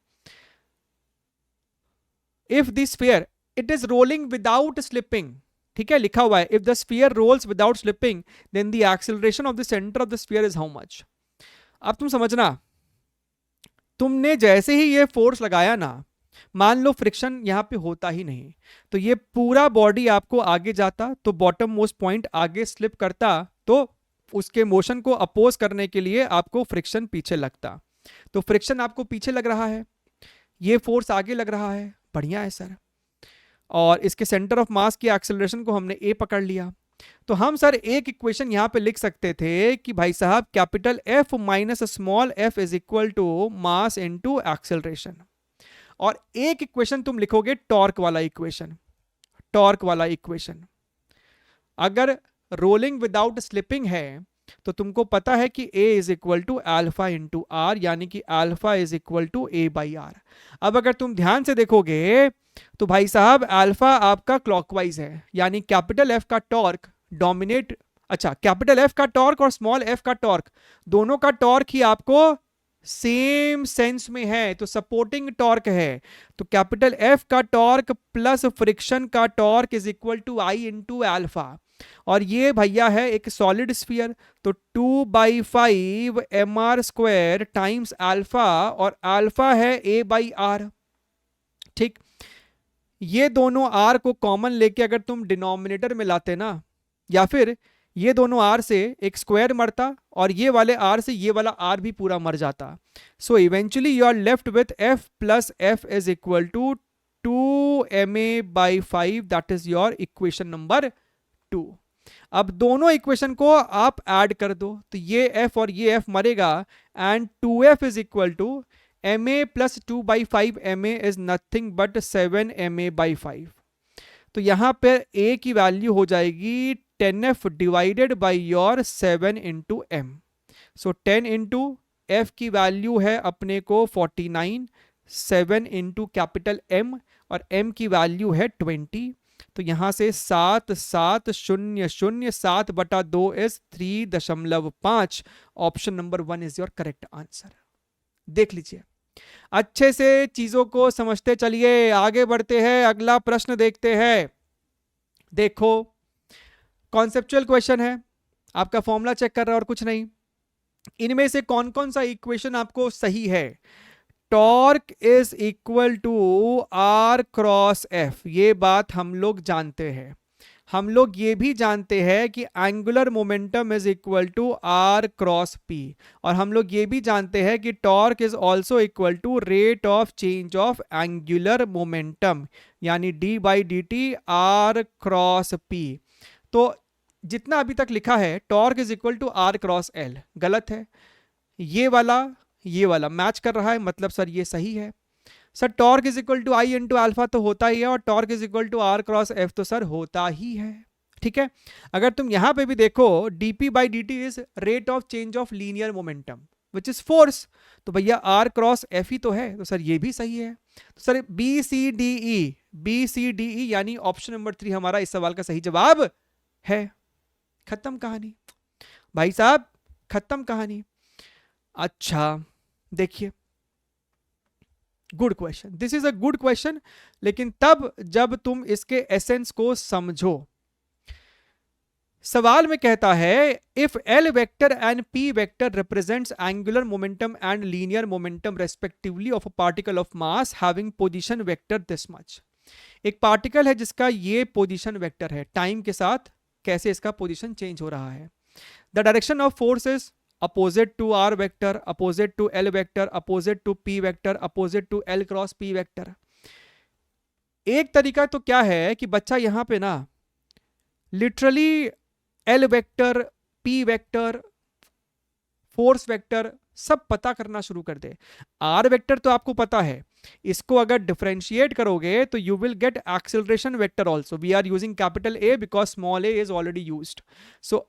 If the sphere it is rolling without slipping, ठीक है, लिखा हुआ है if the sphere rolls without slipping then the acceleration of the centre of the sphere is how much. अब तुम समझना, तुमने जैसे ही ये फोर्स लगाया ना, मान लो फ्रिक्शन यहां पे होता ही नहीं, तो ये पूरा बॉडी आपको आगे जाता, तो बॉटम मोस्ट पॉइंट आगे स्लिप करता, तो उसके मोशन को अपोज करने के लिए आपको फ्रिक्शन पीछे लगता। तो फ्रिक्शन आपको पीछे लग रहा है, ये फोर्स आगे लग रहा है, बढ़िया है सर। और इसके सेंटर ऑफ मास की एक्सेलरेशन को हमने ए पकड़ लिया, तो हम सर एक इक्वेशन यहां पे लिख सकते थे कि भाई साहब capital F minus small f is equal to mass into acceleration. और एक इक्वेशन तुम लिखोगे टॉर्क वाला इक्वेशन, टॉर्क वाला इक्वेशन। अगर रोलिंग विदाउट स्लिपिंग है तो तुमको पता है कि A is equal to alpha into R, यानी कि alpha is equal to A/r। अब अगर तुम ध्यान से देखोगे तो भाई साहब अल्फा आपका क्लॉकवाइज है, यानी कैपिटल F का टॉर्क डोमिनेट, अच्छा कैपिटल F का टॉर्क और स्मॉल f का टॉर्क, दोनों का टॉर्क ही आपको सेम सेंस में है, तो सपोर्टिंग टॉर्क है। तो कैपिटल F का टॉर्क प्लस फ्रिक्शन का torque is equal to I into alpha. और ये भैया है एक सॉलिड स्फीयर, तो 2/5 mr² टाइम्स अल्फा, और अल्फा है A/r। ठीक, ये दोनों r को कॉमन लेके अगर तुम डिनोमिनेटर में लाते ना, या फिर ये दोनों r से एक स्क्वायर मरता और ये वाले r से ये वाला r भी पूरा मर जाता। So eventually you are left with f plus f is equal to 2ma/5, that is your equation number 2। अब दोनों इक्वेशन को आप ऐड कर दो, तो ये f और ये f मरेगा, and 2f is equal to ma plus 2/5 ma is nothing but 7 ma/5। तो यहां पर a की वैल्यू हो जाएगी 10f divided by your 7 into M. So 10 into F की वैल्यू है अपने को 49, 7 इंटू कैपिटल एम और एम की वैल्यू है 20। तो यहां से 7700 7/2 is 3.5। Option number 1 is your correct answer. देख लीजिए, अच्छे से चीजों को समझते चलिए, आगे बढ़ते हैं, अगला प्रश्न देखते हैं। देखो, कॉन्सेप्चुअल क्वेश्चन है, आपका फॉर्मूला चेक कर रहा है और कुछ नहीं। इनमें से कौन कौन सा इक्वेशन आपको सही है? Torque is equal to R cross F, ये बात हम लोग जानते हैं। हम लोग ये भी जानते हैं कि angular momentum is equal to R cross P, और हम लोग ये भी जानते हैं कि torque is also equal to rate of change of angular momentum, यानी D by D T R cross P. तो जितना अभी तक लिखा है torque is equal to R cross L, गलत है। ये वाला मैच कर रहा है, मतलब सर ये सही है। Sir torque is equal to I into alpha तो होता ही है, और torque is equal to R cross F तो सर होता ही है। ठीक है, अगर तुम यहां पे भी देखो dp by D T is rate of change of linear momentum which is force, तो भैया आर क्रॉस एफ ही तो है, तो सर ये भी सही है। तो sir B C D E यानी ऑप्शन नंबर 3 हमारा इस सवाल का सही जवाब है। खत्म कहानी भाई साहब, खत्म कहानी। अच्छा देखिए, good question, this is a good question, लेकिन तब जब तुम इसके एसेंस को समझो। सवाल में कहता है if L vector and P vector represents angular momentum and linear momentum respectively of a particle of mass having position vector this much. एक पार्टिकल है जिसका ये पोजीशन वेक्टर है, टाइम के साथ कैसे इसका पोजीशन चेंज हो रहा है। The direction of force is opposite to r vector, opposite to l vector, opposite to p vector, opposite to l cross p vector। एक तरीका तो क्या है कि बच्चा यहां पे ना literally l vector, p vector, force vector सब पता करना शुरू कर दे। r वेक्टर तो आपको पता है, इसको अगर डिफरेंशिएट करोगे तो you will get acceleration vector also. We are using capital A because small a is already used. So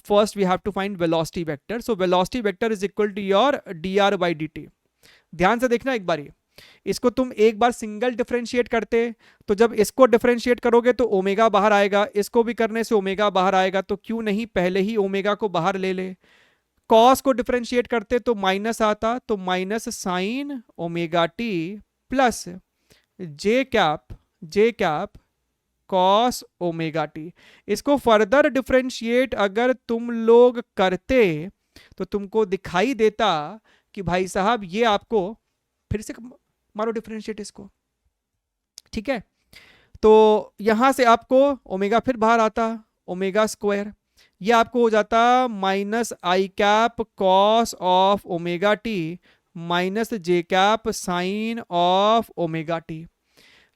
first we have to find velocity vector, so velocity vector is equal to your dr by dt। ध्यान से देखना एक बारी, इसको तुम एक बार single differentiate करते, तो जब इसको डिफरेंशिएट करोगे तो ओमेगा बाहर आएगा, इसको भी करने से ओमेगा बाहर आएगा, तो क्यों नहीं पहले ही ओमेगा को बाहर ले ले। कॉस को डिफरेंशिएट करते तो माइनस आता, तो minus sine omega T plus J cap cos omega T. इसको फर्दर डिफरेंशिएट अगर तुम लोग करते तो तुमको दिखाई देता कि भाई साहब ये आपको फिर से मारो डिफरेंशिएट इसको, ठीक है। तो यहां से आपको ओमेगा फिर बाहर आता, ओमेगा स्क्वायर, ये आपको हो जाता minus I cap cos of omega T minus J cap sign of omega T.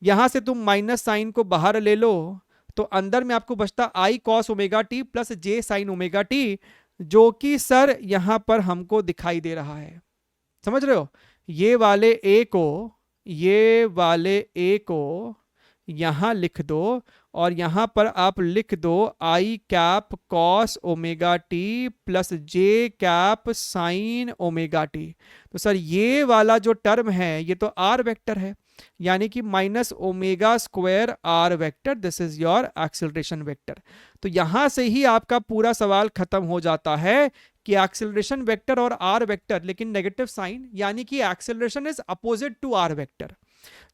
यहां से तुम माइनस साइन को बाहर ले लो तो अंदर में आपको बचता I cos omega T plus J sign omega T, जो कि सर यहां पर हमको दिखाई दे रहा है। समझ रहे हो, ये वाले ए को यहां लिख दो और यहां पर आप लिख दो I cap cos omega T plus J cap sine omega T. तो सर ये वाला जो टर्म है ये तो आर वेक्टर है, यानी कि minus omega square R vector, this is your acceleration vector. तो यहां से ही आपका पूरा सवाल खत्म हो जाता है कि एक्सेलरेशन वेक्टर और आर वेक्टर, लेकिन नेगेटिव साइन, यानी कि acceleration is opposite to R vector,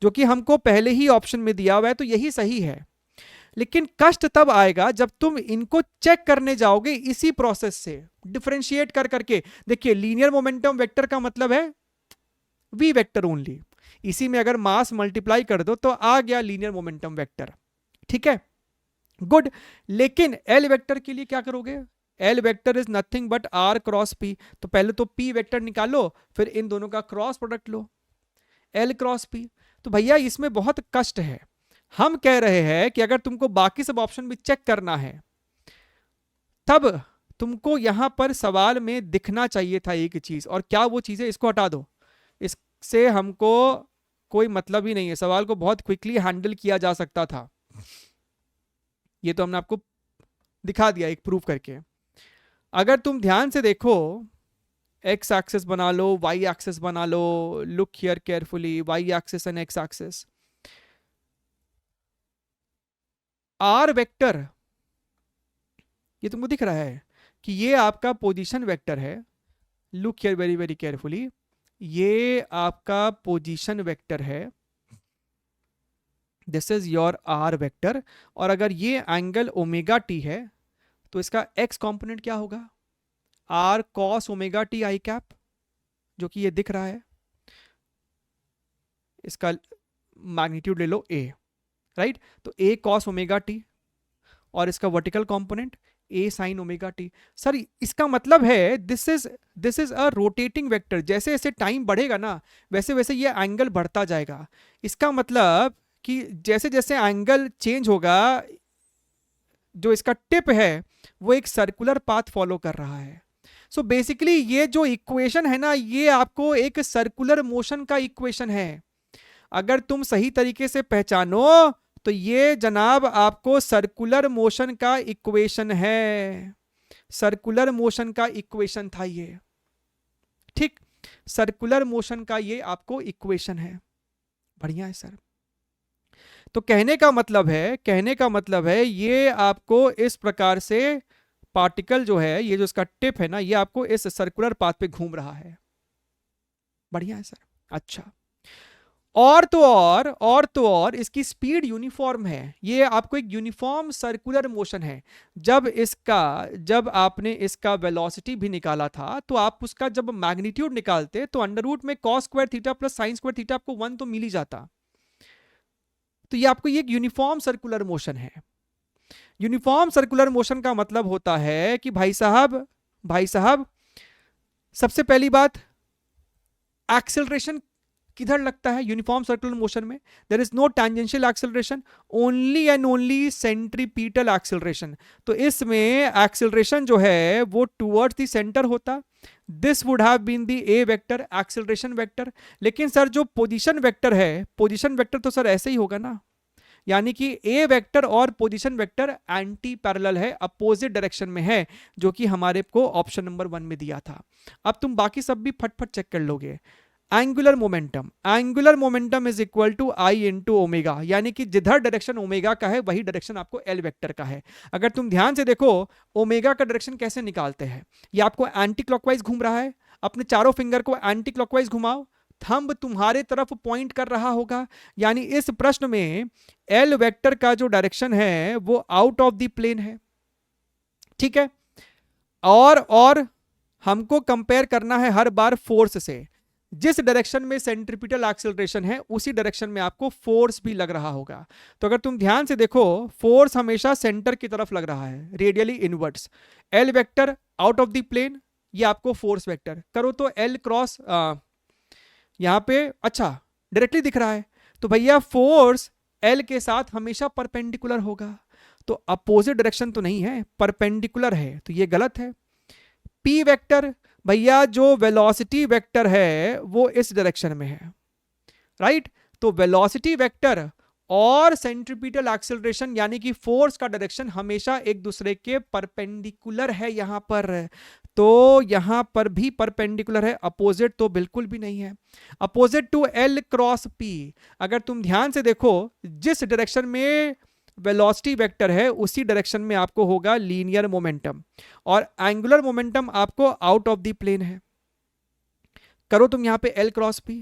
जो कि हमको पहले ही ऑप्शन में दिया हुआ है, तो यही सही है। लेकिन कष्ट तब आएगा जब तुम इनको चेक करने जाओगे इसी प्रोसेस से डिफरेंशिएट कर करके। देखिए लीनियर मोमेंटम वेक्टर का मतलब है वी वेक्टर ओनली, इसी में अगर मास मल्टीप्लाई कर दो तो आ गया लीनियर मोमेंटम वेक्टर, ठीक है, गुड। लेकिन एल वेक्टर के लिए क्या करोगे? L vector is nothing but r cross P, तो पहले तो पी वेक्टर निकालो, फिर इन दोनों का क्रॉस प्रोडक्ट लो, एल क्रॉस पी। तो भैया इसमें बहुत कष्ट है। हम कह रहे हैं कि अगर तुमको बाकी सब ऑप्शन भी चेक करना है तब तुमको यहां पर सवाल में दिखना चाहिए था एक चीज, और क्या वो चीज है? इसको हटा दो, इससे हमको कोई मतलब ही नहीं है। सवाल को बहुत क्विकली हैंडल किया जा सकता था, ये तो हमने आपको दिखा दिया एक प्रूफ करके। अगर तुम ध्यान से देखो, एक्स एक्सिस बना लो, वाई एक्सिस बना लो, look here carefully, Y axis and X axis. R vector, ये तुमको दिख रहा है कि ये आपका पोजीशन वेक्टर है। Look here very very carefully, ये आपका पोजीशन वेक्टर है, this is your R vector. और अगर ये एंगल ओमेगा टी है तो इसका एक्स कंपोनेंट क्या होगा? R cos omega t i cap, जो कि ये दिख रहा है। इसका मैग्नीट्यूड ले लो ए, राइट? तो ए कॉस ओमेगा टी और इसका वर्टिकल कंपोनेंट ए साइन ओमेगा टी। सर इसका मतलब है this is a rotating vector. जैसे जैसे टाइम बढ़ेगा ना वैसे वैसे ये एंगल बढ़ता जाएगा। इसका मतलब कि जैसे जैसे एंगल चेंज होगा, जो इसका टिप है वो एक सर्कुलर पाथ फॉलो कर रहा है। सो बेसिकली ये जो इक्वेशन है ना, ये आपको एक सर्कुलर मोशन का इक्वेशन है। अगर तुम सही तरीके से पहचानो तो ये जनाब आपको सर्कुलर मोशन का इक्वेशन है। सर्कुलर मोशन का इक्वेशन था ये, ठीक? सर्कुलर मोशन का ये आपको इक्वेशन है। बढ़िया है सर। तो कहने का मतलब है ये आपको इस प्रकार से पार्टिकल जो है, ये जो इसका टिप है ना, ये आपको इस सर्कुलर पाथ पे घूम रहा है। बढ़िया है सर। अच्छा, और तो और इसकी स्पीड यूनिफॉर्म है। ये आपको एक यूनिफॉर्म सर्कुलर मोशन है। जब आपने इसका वेलोसिटी भी निकाला था तो आप उसका जब मैग्नीट्यूड निकालते तो अंडर रूट में cos square theta plus sine square theta आपको 1 तो मिल ही जाता। तो ये आपको ये एक यूनिफॉर्म सर्कुलर मोशन है। यूनिफॉर्म सर्कुलर मोशन का मतलब होता है कि भाई साहब सबसे पहली बात, एक्सेलरेशन किधर लगता है यूनिफॉर्म सर्कुलर मोशन में? There is no tangential acceleration, only and only centripetal acceleration. तो इसमें एक्सेलरेशन जो है वो टुवर्ड्स द सेंटर होता। This would have been the a vector, acceleration vector. लेकिन सर जो पोजीशन वेक्टर है, पोजीशन वेक्टर तो सर ऐसे ही होगा ना, यानी कि ए वेक्टर और पोजीशन वेक्टर एंटी पैरेलल है, अपोजिट डायरेक्शन में है, जो कि हमारे को ऑप्शन नंबर 1 में दिया था। अब तुम बाकी सब भी फटफट चेक कर लोगे। Angular momentum is equal to I into omega, यानी कि जिधर डायरेक्शन ओमेगा का है वही डायरेक्शन आपको एल वेक्टर का है। अगर तुम ध्यान से देखो ओमेगा का डायरेक्शन कैसे निकालते हैं, ये आपको एंटी क्लॉकवाइज घूम रहा है। अपने चारों फिंगर को एंटी क्लॉकवाइज घुमाओ, थंब तुम्हारे तरफ पॉइंट कर रहा होगा, यानी इस प्रश्न में एल वेक्टर का जो डायरेक्शन है वो आउट ऑफ द प्लेन है, ठीक है? और हमको कंपेयर करना है हर बार फोर्स से। जिस डायरेक्शन में सेंट्रीपिटल एक्सेलरेशन है उसी डायरेक्शन में आपको फोर्स भी लग रहा होगा। तो अगर तुम ध्यान से देखो, फोर्स हमेशा सेंटर की तरफ लग रहा है, radially inwards. L vector out of the plane, ये आपको फोर्स वेक्टर करो तो एल क्रॉस यहां पे अच्छा डायरेक्टली दिख रहा है, तो भैया फोर्स एल के साथ हमेशा परपेंडिकुलर होगा। तो अपोजिट डायरेक्शन तो नहीं है, परपेंडिकुलर है, तो ये गलत है। पी वेक्टर, भैया जो वेलोसिटी वेक्टर है वो इस डायरेक्शन में है, राइट? तो वेलोसिटी वेक्टर और सेंट्रीपिटल एक्सेलरेशन यानी कि फोर्स का डायरेक्शन हमेशा एक दूसरे के परपेंडिकुलर है यहां पर। तो यहां पर भी परपेंडिकुलर है, अपोजिट तो बिल्कुल भी नहीं है। Opposite to L cross p, अगर तुम ध्यान से देखो जिस डायरेक्शन में वेलोसिटी वेक्टर है उसी डायरेक्शन में आपको होगा लीनियर मोमेंटम, और एंगुलर मोमेंटम आपको आउट ऑफ द प्लेन है। करो तुम यहां पे एल क्रॉस पी,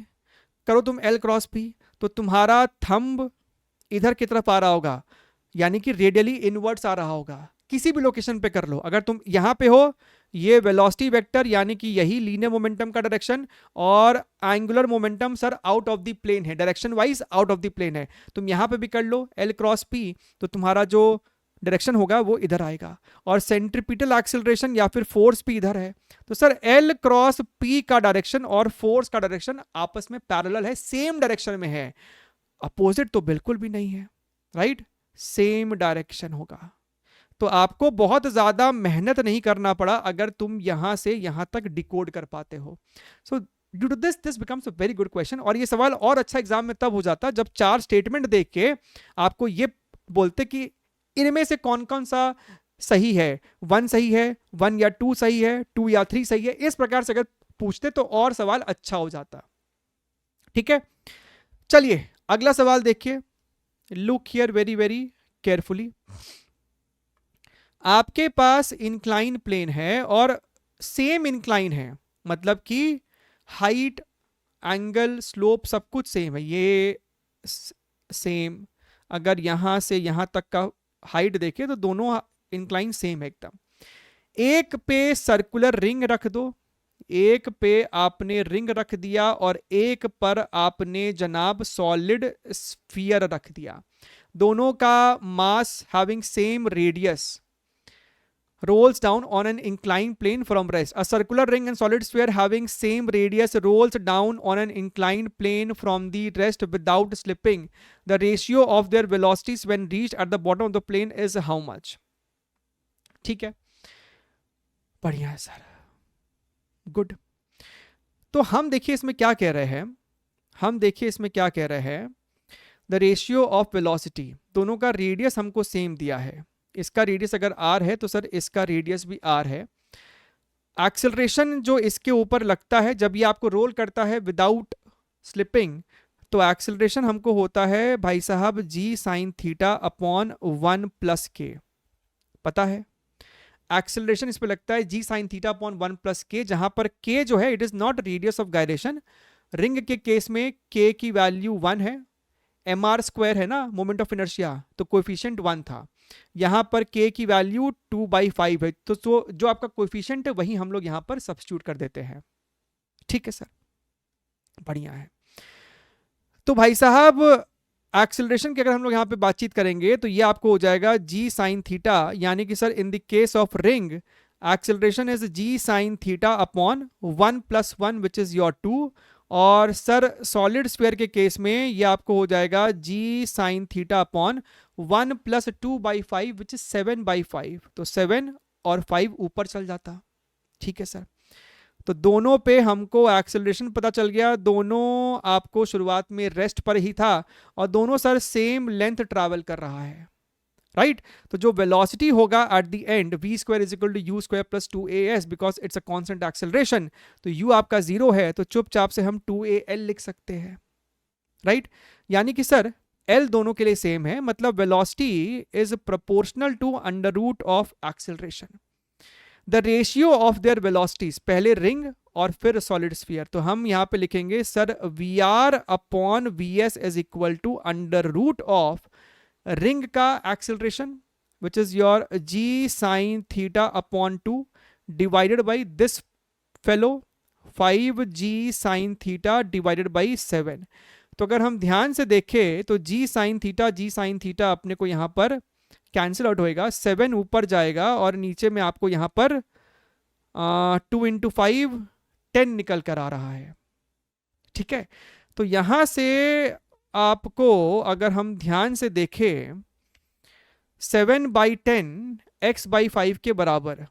करो तुम एल क्रॉस पी, तो तुम्हारा थंब इधर की तरफ आ रहा होगा, यानी कि रेडियली इनवर्ट्स आ रहा होगा। किसी भी लोकेशन पे कर लो, अगर तुम यहां पे हो ये वेलोसिटी वेक्टर यानी कि यही लीनियर मोमेंटम का डायरेक्शन, और angular momentum sir out of the plane है, direction wise out of the plane है। तुम यहां पे भी कर लो एल क्रॉस पी, तो तुम्हारा जो डायरेक्शन होगा वो इधर आएगा, और सेंट्रीपिटल एक्सेलरेशन या फिर फोर्स भी इधर है। तो सर एल क्रॉस पी का डायरेक्शन और फोर्स का डायरेक्शन आपस में पैरेलल है, सेम डायरेक्शन में है, अपोजिट तो बिल्कुल भी नहीं है, राइट? सेम डायरेक्शन होगा। तो आपको बहुत ज्यादा मेहनत नहीं करना पड़ा अगर तुम यहां से यहां तक डिकोड कर पाते हो। So due to this becomes a very good question. और ये सवाल और अच्छा एग्जाम में तब हो जाता जब 4 स्टेटमेंट देख के आपको ये बोलते कि इनमें से कौन कौन सा सही है, 1 सही है, 1 या 2 सही है, 2 या 3 सही है, इस प्रकार से अगर पूछते तो और सवाल अच्छा हो जाता। ठीक है, चलिए अगला सवाल देखिए, look here very very carefully. आपके पास इंक्लाइन प्लेन है और सेम इंक्लाइन है, मतलब कि हाइट, एंगल, स्लोप सब कुछ सेम है, ये सेम। अगर यहां से यहां तक का हाइट देखें तो दोनों इंक्लाइन सेम है एकदम। एक पे सर्कुलर रिंग रख दो, एक पे आपने रिंग रख दिया और एक पर आपने जनाब सॉलिड स्फीयर रख दिया। दोनों का mass having same radius rolls down on an inclined plane from rest. A circular ring and solid sphere having same radius rolls down on an inclined plane from the rest without slipping. The ratio of their velocities when reached at the bottom of the plane is how much? ठीक है, बढ़िया है sir, good. तो हम देखिए इसमें क्या कह रहे हैं, हम देखिए इसमें क्या कह रहे हैं, द रेशियो ऑफ वेलोसिटी, दोनों का रेडियस हमको सेम दिया है। इसका रेडियस अगर r है तो सर इसका रेडियस भी r है। एक्सेलरेशन जो इसके ऊपर लगता है जब ये आपको रोल करता है विदाउट स्लिपिंग, तो एक्सेलरेशन हमको होता है भाई साहब g sine theta upon 1 plus के, पता है एक्सेलरेशन इस पे लगता है g sine theta upon 1 plus के, जहां पर k जो है it is not radius of gyration. Ring के केस में k की वैल्यू 1 है, mr स्क्वायर है ना मोमेंट ऑफ इनर्शिया, तो कोएफिशिएंट 1 था। यहां पर k की वैल्यू 2/5 है, तो जो आपका कोएफिशिएंट है वही हम लोग यहां पर सब्स्टिट्यूट कर देते हैं। ठीक है सर, बढ़िया है। तो भाई साहब एक्सेलरेशन की अगर हम लोग यहां पे बातचीत करेंगे तो ये आपको हो जाएगा g साइन थीटा, यानी कि sir in the case of ring acceleration is g sine theta upon 1 + 1 which is your 2, और सर सॉलिड स्फीयर के केस में ये आपको हो जाएगा g sine theta upon 1 + 2/5 which is 7/5, तो 7 और 5 ऊपर चल जाता। ठीक है सर, तो दोनों पे हमको एक्सेलरेशन पता चल गया, दोनों आपको शुरुआत में रेस्ट पर ही था और दोनों सर सेम लेंथ ट्रैवल कर रहा है, राइट। तो जो वेलोसिटी होगा at the end v square is equal to u square plus 2as, because it's a constant acceleration, तो u आपका 0 है तो चुपचाप से हम 2al लिख सकते हैं, राइट। यानी कि सर l दोनों के लिए सेम है, मतलब velocity is proportional to under root of acceleration. The ratio of their velocities, पहले रिंग और फिर सॉलिड स्फीयर, तो हम यहां पे लिखेंगे sir vr upon vs is equal to under root of ring का acceleration which is your g sine theta upon 2 divided by this fellow 5g sine theta divided by 7। तो अगर हम ध्यान से देखें तो g साइन थीटा अपने को यहां पर कैंसिल आउट होएगा, 7 ऊपर जाएगा और नीचे में आपको यहां पर 2 × 5 10 निकल कर आ रहा है। ठीक है, तो यहां से आपको अगर हम ध्यान से देखें 7/10 x/5 के बराबर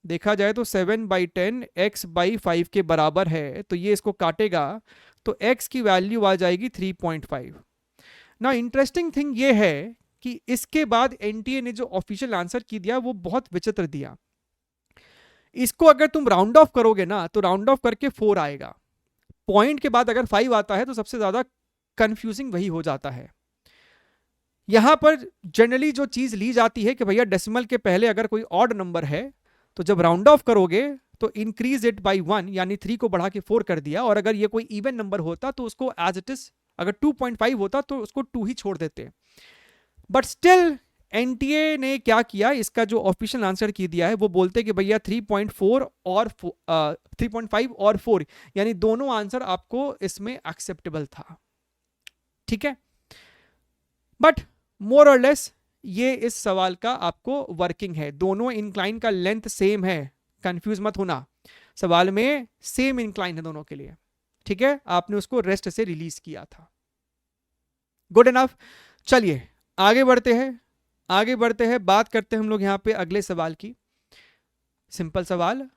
देखा जाए तो 7/10 x/5 के बराबर है, तो ये इसको काटेगा तो x की वैल्यू आ जाएगी 3.5। ना इंटरेस्टिंग थिंग ये है कि इसके बाद एनटीए ने जो ऑफिशियल आंसर की दिया वो बहुत विचित्र दिया। इसको अगर तुम राउंड ऑफ करोगे ना तो राउंड ऑफ करके 4 आएगा, पॉइंट के बाद अगर 5 आता है तो सबसे ज्यादा कंफ्यूजिंग वही हो जाता है। यहां पर जनरली जो चीज ली जाती है कि भैया डेसिमल के पहले अगर कोई ऑड नंबर है तो जब राउंड ऑफ करोगे तो इंक्रीज इट बाय 1, यानी 3 को बढ़ा के 4 कर दिया, और अगर ये कोई इवन नंबर होता तो उसको एज इट इज, अगर 2.5 होता तो उसको 2 ही छोड़ देते। बट स्टिल एनटीए ने क्या किया, इसका जो ऑफिशियल आंसर की दिया है वो बोलते कि भैया 3.4 और 3.5 और 4, यानी दोनों आंसर आपको इसमें एक्सेप्टेबल था। ठीक है, बट मोर और लेस ये इस सवाल का आपको वर्किंग है, दोनों इंक्लाइन का लेंथ सेम है, कंफ्यूज मत होना, सवाल में सेम इंक्लाइन है दोनों के लिए। ठीक है, आपने उसको रेस्ट से रिलीज किया था, गुड इनफ। चलिए आगे बढ़ते हैं, बात करते हैं हम लोग यहाँ पे अगले सवाल की। सिंपल सवाल,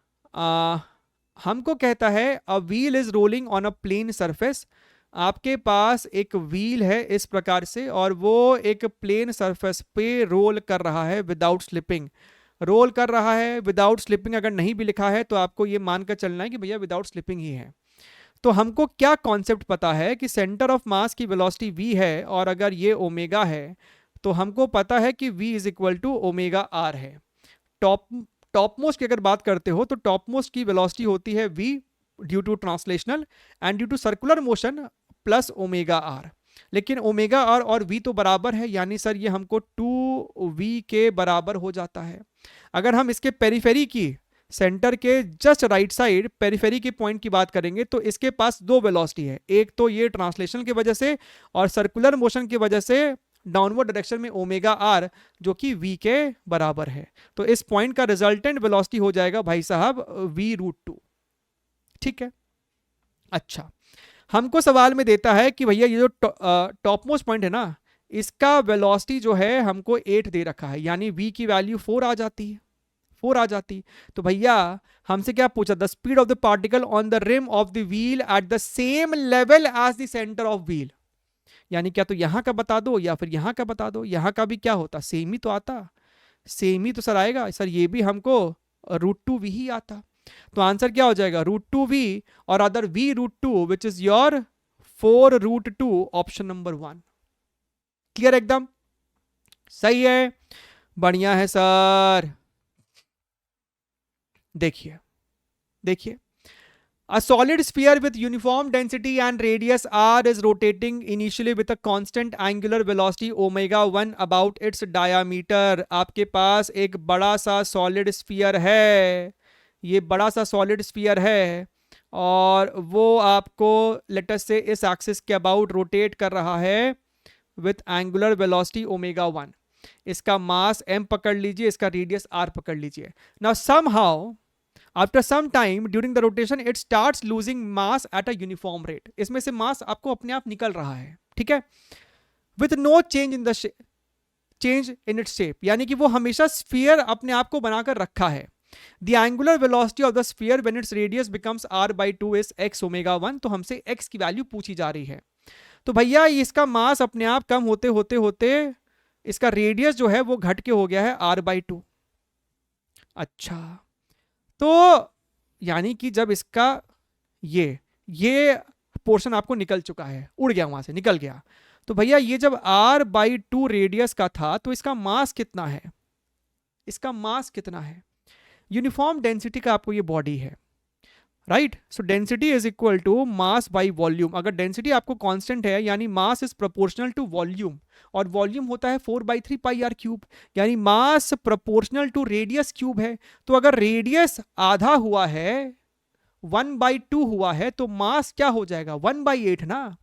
हमको कहता है a wheel is rolling on a plane surface. आपके पास एक व्हील है इस प्रकार से और वो एक प्लेन सरफेस पे रोल कर रहा है विदाउट स्लिपिंग। रोल कर रहा है विदाउट स्लिपिंग, अगर नहीं भी लिखा है तो आपको ये मानकर चलना है कि भैया विदाउट स्लिपिंग ही है। तो हमको क्या कॉन्सेप्ट पता है कि सेंटर ऑफ मास की वेलोसिटी v है, और अगर ये ओमेगा है तो हमको पता है कि v is equal to omega r है। टॉप मोस्ट की अगर बात करते हो तो टॉप मोस्ट की वेलोसिटी होती है v due to translational and due to circular motion plus omega r. लेकिन ओमेगा आर और v तो बराबर है, यानी सर ये हमको 2v के बराबर हो जाता है। अगर हम इसके पेरिफेरी की, सेंटर के जस्ट राइट साइड पेरिफेरी के पॉइंट की बात करेंगे तो इसके पास दो वेलोसिटी है, एक तो ये ट्रांसलेशन की वजह से और सर्कुलर मोशन की वजह से डाउनवर्ड डायरेक्शन में ओमेगा आर जो कि v के बराबर है। तो इस पॉइंट का रिजल्टेंट वेलोसिटी हो जाएगा भाई साहब v√2। ठीक है, अच्छा हमको सवाल में देता है कि भैया ये जो टॉप मोस्ट पॉइंट है ना, इसका वेलोसिटी जो है हमको 8 दे रखा है, यानी v की वैल्यू 4 आ जाती है, 4 आ जाती। तो भैया हमसे क्या पूछा, the speed of the particle on the rim of the wheel at the same level as the centre of wheel. यानी क्या तो यहां का बता दो या फिर यहां का बता दो, यहां का भी क्या होता, सेम ही तो आता, सेम ही तो सर आएगा। सर ये भी हमको √2v ही आता। तो आंसर क्या हो जाएगा, √2v और other v√2 which is your 4√2, option number 1। Clear, एकदम सही है, बढ़िया है सर। देखिए देखिए, a solid sphere with uniform density and radius r is rotating initially with a constant angular velocity omega 1 about its diameter। आपके पास एक बड़ा सा solid sphere है, ये बड़ा सा solid sphere है और वो आपको let us say इस एक्सिस के अबाउट रोटेट कर रहा है with angular velocity omega 1। इसका मास m पकड़ लीजिए, इसका रेडियस r पकड़ लीजिए। Now somehow after some time during the rotation it starts losing mass at a uniform rate. इसमें से मास आपको अपने आप निकल रहा है, ठीक है, with no change in the change in its shape, यानी कि वो हमेशा स्फीयर अपने आप को बनाकर रखा है। The angular velocity of the sphere when its radius becomes r/2 is x omega 1। तो हमसे x की वैल्यू पूछी जा रही है। तो भैया इसका मास अपने आप कम होते होते होते इसका रेडियस जो है वो घट के हो गया है r/2। अच्छा, तो यानी कि जब इसका ये पोर्शन आपको निकल चुका है, उड़ गया, वहां से निकल गया, तो भैया ये जब r/2 रेडियस का था तो इसका मास कितना है, इसका मास कितना है। यूनिफॉर्म डेंसिटी का आपको ये बॉडी है, right. So density is equal to mass by volume. अगर डेंसिटी आपको कांस्टेंट है यानी mass is proportional to volume, और वॉल्यूम होता है 4/3 पाई आर क्यूब, यानी mass proportional to radius cube है। तो अगर रेडियस आधा हुआ है, 1/2 हुआ है, तो मास क्या हो जाएगा, 1/8 ना,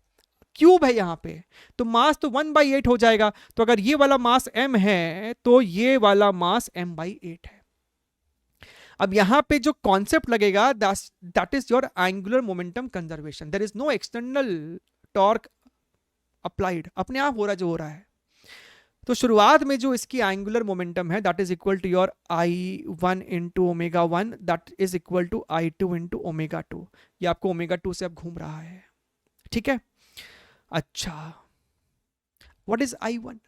क्यूब है यहां पे, तो मास तो 1/8 हो जाएगा। तो अगर ये वाला मास m है तो ये वाला मास m/8 है। अब यहां पे जो कॉन्सेप्ट लगेगा that is your angular momentum conservation. There is no external torque applied, अपने आप हो रहा जो हो रहा है। तो शुरुआत में जो इसकी एंगुलर मोमेंटम है that is equal to your I1 into omega 1 that is equal to I2 into omega 2। ये आपको ओमेगा 2 से अब घूम रहा है, ठीक है। अच्छा, व्हाट इज I1,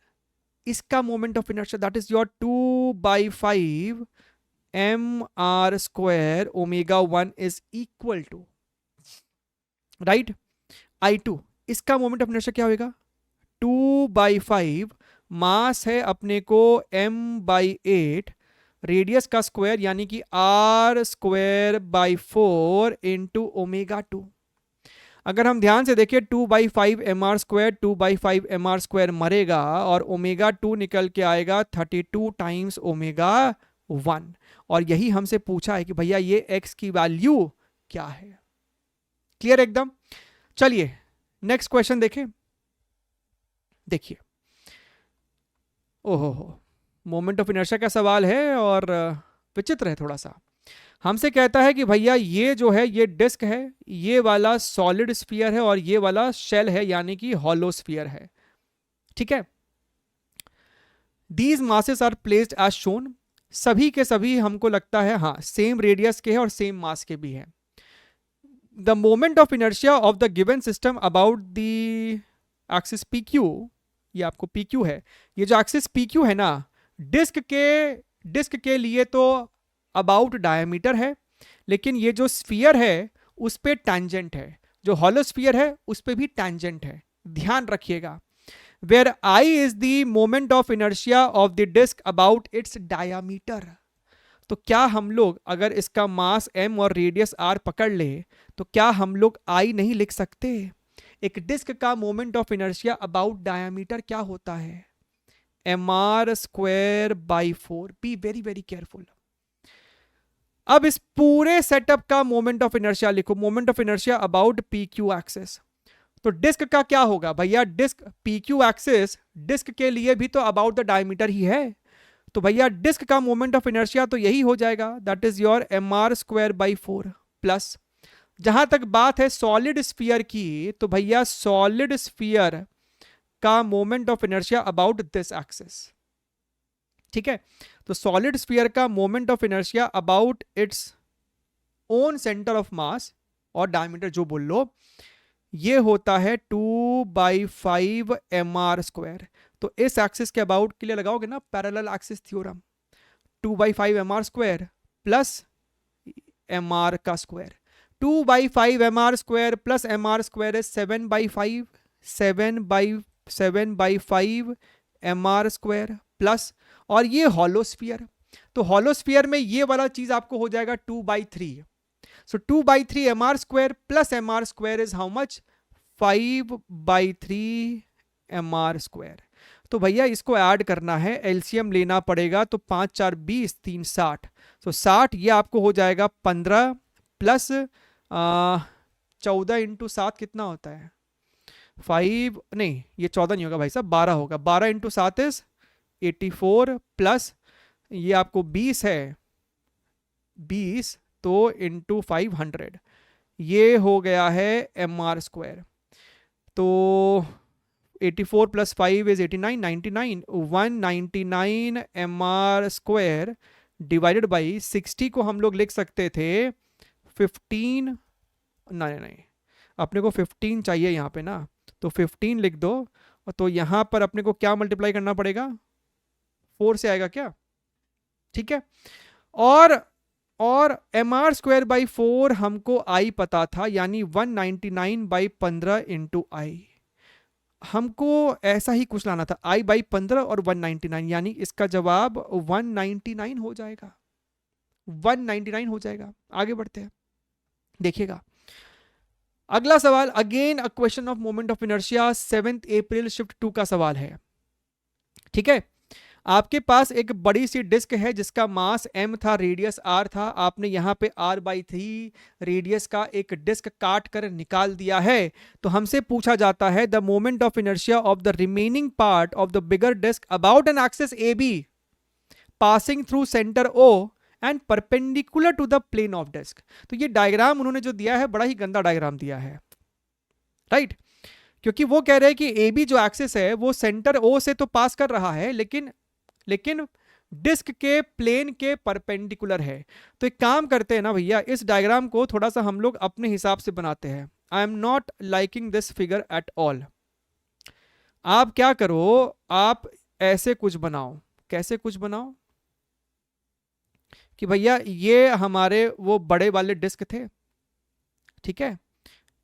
इसका moment of inertia that is your 2/5 mr² omega 1 is equal to, right, I2, इसका मोमेंट ऑफ इनर्शिया क्या होगा, 2/5 मास है अपने को m/8, रेडियस का स्क्वायर यानी कि r²/4 इंटू ओमेगा 2। अगर हम ध्यान से देखिए 2/5 mr², 2/5 mr² मरेगा और ओमेगा 2 निकल के आएगा 32 टाइम्स ओमेगा 1। और यही हमसे पूछा है कि भैया ये x की वैल्यू क्या है। क्लियर एकदम। चलिए नेक्स्ट क्वेश्चन देखें। देखिए, ओहो हो, मोमेंट ऑफ इनर्शिया का सवाल है और विचित्र है थोड़ा सा। हमसे कहता है कि भैया ये जो है ये डिस्क है, ये वाला सॉलिड स्फीयर है और ये वाला शेल है यानी कि हॉलो स्फीयर है, ठीक है। These masses are placed as shown, सभी के सभी हमको लगता है हाँ सेम रेडियस के हैं और सेम मास के भी हैं। The moment of inertia of the given system about the axis PQ, ये आपको PQ है, ये जो एक्सिस PQ है ना, डिस्क के डिस्क के लिए तो अबाउट डायमीटर है, लेकिन ये जो स्फीयर है उस पे टैंजेंट है, जो हॉलो स्फीयर है उस पे भी टैंजेंट है, ध्यान रखिएगा। Where I is the moment of inertia of the disc about its diameter. तो क्या हम लोग अगर इसका मास m और रेडियस r पकड़ ले तो क्या हम लोग I नहीं लिख सकते? एक डिस्क का moment of inertia about diameter क्या होता है? mr square by 4। Be very very careful. अब इस पूरे सेटअप का मोमेंट ऑफ इनर्शिया लिखो, moment of inertia about P Q axis. तो डिस्क का क्या होगा भैया? Disc P Q axis disc के लिए भी तो अबाउट द डायमीटर ही है, तो भैया डिस्क का मोमेंट ऑफ इनर्शिया तो यही हो जाएगा, that is your mr square by 4 plus, जहां तक बात है सॉलिड स्फीयर की, तो भैया सॉलिड स्फीयर का moment of inertia about this axis. ठीक है, तो सॉलिड स्फीयर का moment of inertia about its own centre of मास और डायमीटर जो बोल लो, ये होता है 2/5 mr स्क्वायर। तो इस एक्सिस के अबाउट के लिए लगाओगे ना parallel axis theorem, 2/5 mr square plus mr का square, 2/5 mr square plus mr square is 7/5, 7/5 mr square plus, और ये हॉलो स्फीयर, तो हॉलो स्फीयर में ये वाला चीज आपको हो जाएगा 2/3। सो 2/3 mr square plus mr square is how much? 5/3 mr square. तो भैया इसको ऐड करना है, एलसीएम लेना पड़ेगा, तो 5 4 20 3 60, तो 60 ये आपको हो जाएगा 15 प्लस 14 इंटू 7 कितना होता है? 5 नहीं, ये 14 नहीं होगा भाई साहब, 12 होगा, 12 इंटू 7 इज 84 प्लस ये आपको 20 है, 20 तो इंटू 500, ये हो गया है mr स्क्वायर। तो 84 plus 5 is 89, 99, 199 mr square divided by 60 को हम लोग लिख सकते थे 15, नहीं अपने को 15 चाहिए यहाँ पे ना, तो 15 लिख दो, तो यहाँ पर अपने को क्या मल्टीप्लाई करना पड़ेगा? 4 से आएगा क्या? ठीक है, और mr स्क्वायर बाई 4 हमको I पता था, यानी 199/15 इंटू I। हमको ऐसा ही कुछ लाना था, I/15 और 199, यानी इसका जवाब 199 हो जाएगा, 199 हो जाएगा। आगे बढ़ते हैं, देखिएगा अगला सवाल, again a question of moment of inertia, 7 April shift 2 का सवाल है। ठीक है, आपके पास एक बड़ी सी डिस्क है जिसका मास m था, रेडियस r था, आपने यहाँ पे r/3 रेडियस का एक डिस्क काट कर निकाल दिया है। तो हमसे पूछा जाता है the moment of inertia of the remaining part of the bigger disc about an axis AB passing through centre O and perpendicular to the plane of disc. तो ये डायग्राम उन्होंने जो दिया है बड़ा ही गंदा डायग्राम दिया है, राइट? क्योंकि वो कह रहे हैं कि AB जो एक्सिस है वो सेंटर O से तो पास कर रहा है, लेकिन डिस्क के प्लेन के परपेंडिकुलर है। तो एक काम करते हैं ना भैया, इस डायग्राम को थोड़ा सा हम लोग अपने हिसाब से बनाते हैं। I am not liking this figure at all. आप क्या करो, आप ऐसे कुछ बनाओ, कैसे कुछ बनाओ कि भैया ये हमारे वो बड़े वाले डिस्क थे, ठीक है,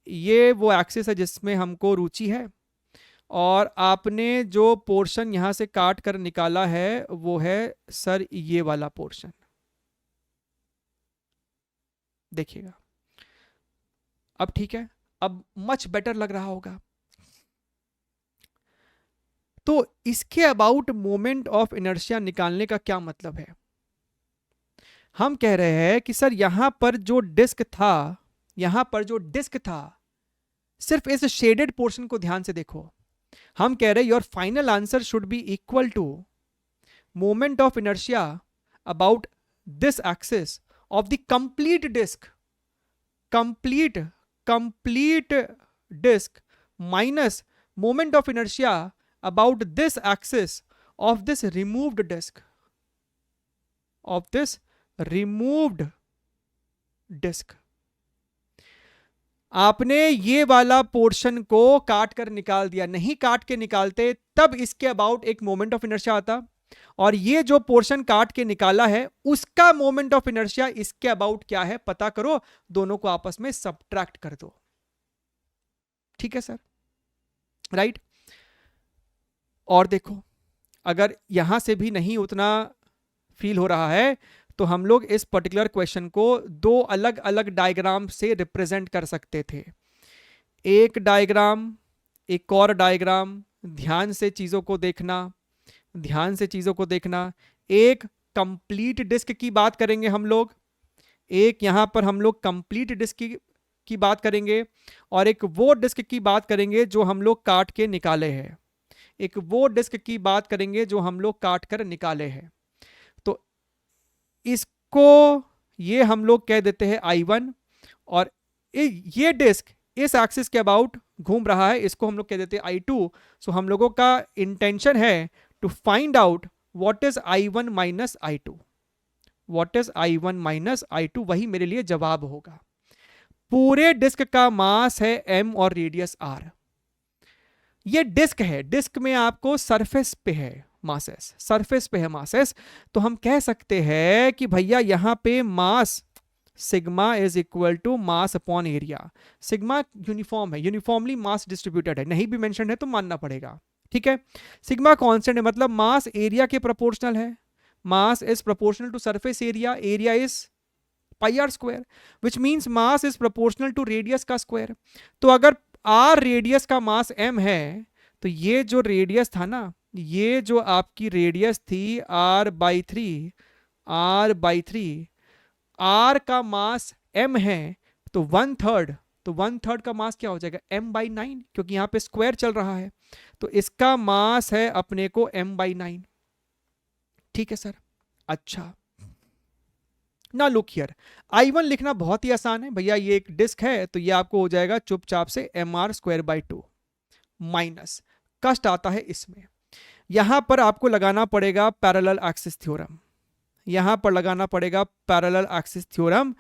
ये वो एक्सिस है जिसमें हमको रुचि है, और आपने जो पोर्शन यहां से काट कर निकाला है वो है सर ये वाला पोर्शन। देखिएगा अब ठीक है, अब मच बेटर लग रहा होगा। तो इसके अबाउट मोमेंट ऑफ इनर्शिया निकालने का क्या मतलब है? हम कह रहे हैं कि सर यहां पर जो डिस्क था, यहां पर जो डिस्क था, सिर्फ इस शेडेड पोर्शन को ध्यान से देखो। हम कह रहे हैं your final answer should be equal to moment of inertia about this axis of the complete disc, complete disc minus moment of inertia about this axis of this removed disc, of this removed disc. आपने ये वाला portion को काट कर निकाल दिया, नहीं काट के निकालते तब इसके अबाउट एक मोमेंट ऑफ इनर्शिया आता, और ये जो पोर्शन काट के निकाला है उसका मोमेंट ऑफ इनर्शिया इसके अबाउट क्या है पता करो, दोनों को आपस में सबट्रैक्ट कर दो। ठीक है सर, राइट। और देखो, अगर यहां से भी नहीं उतना फील हो रहा है तो हम लोग इस पर्टिकुलर क्वेश्चन को दो अलग अलग डायग्राम से रिप्रेजेंट कर सकते थे। एक डायग्राम, एक और डायग्राम, ध्यान से चीजों को देखना, ध्यान से चीजों को देखना। एक कंप्लीट डिस्क की बात करेंगे हम लोग, एक यहां पर हम लोग कंप्लीट डिस्क की बात करेंगे, और एक वो डिस्क की बात करेंगे जो हम लोग काट के निकाले हैं, एक वो डिस्क की बात करेंगे जो हम लोग काट कर निकाले हैं। तो इसको ये हम लोग कह देते हैं I1, और ये डिस्क इस एक्सिस के अबाउट घूम रहा है, इसको हम लोग कह देते हैं I2। सो हम लोगों का इंटेंशन है to find out what is I1 minus I2, what is I1 minus I2, वही मेरे लिए जवाब होगा। पूरे डिस्क का मास है m और रेडियस r। ये डिस्क है, डिस्क में आपको सरफेस पे है मासेस, सरफेस पे है मासेस, तो हम कह सकते हैं कि भैया यहां पे mass sigma is equal to mass upon area. Sigma uniform है, यूनिफॉर्मली मास डिस्ट्रीब्यूटेड है, नहीं भी मेंशन है तो मानना पड़ेगा। ठीक है, सिग्मा कांस्टेंट है, मतलब मास एरिया के प्रोपोर्शनल है, mass is proportional to surface area, area is pi r square, which means mass is proportional to radius का स्क्वायर। तो अगर आर रेडियस का मास m है, तो ये जो रेडियस था ना, ये जो आपकी रेडियस थी r/3, r/3, r का मास m है, तो 1/3, तो 1/3 का मास क्या हो जाएगा m/9, क्योंकि यहां पे स्क्वायर चल रहा है, तो इसका मास है अपने को m/9। ठीक है सर, अच्छा ना लुक हियर, I1 लिखना बहुत ही आसान है भैया, ये एक डिस्क है तो ये आपको हो जाएगा चुपचाप से mr²/2 माइनस, कष्ट आता है इसमें, यहां पर आपको लगाना पड़ेगा पैरेलल एक्सिस थ्योरम, यहां पर लगाना पड़ेगा पैरेलल एक्सिस थ्योरम।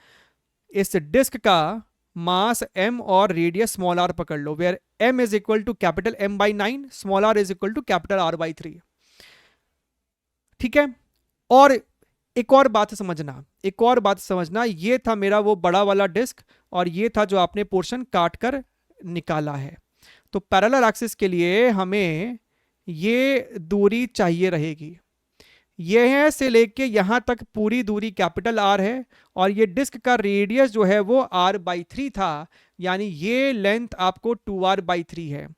इस डिस्क का मास m और रेडियस स्मॉल r पकड़ लो, where m is equal to capital m/9, small r is equal to capital r/3। ठीक है, और एक और बात समझना, एक और बात समझना, ये था मेरा वो बड़ा वाला डिस्क, और ये था जो आपने पोर्शन काट कर निकाला है। तो पैरेलल एक्सिस के लिए हमें ये दूरी चाहिए रहेगी, यह से लेके यहां तक पूरी दूरी कैपिटल R है, और ये डिस्क का रेडियस जो है वो r/3 था, यानी ये लेंथ आपको 2r/3 है।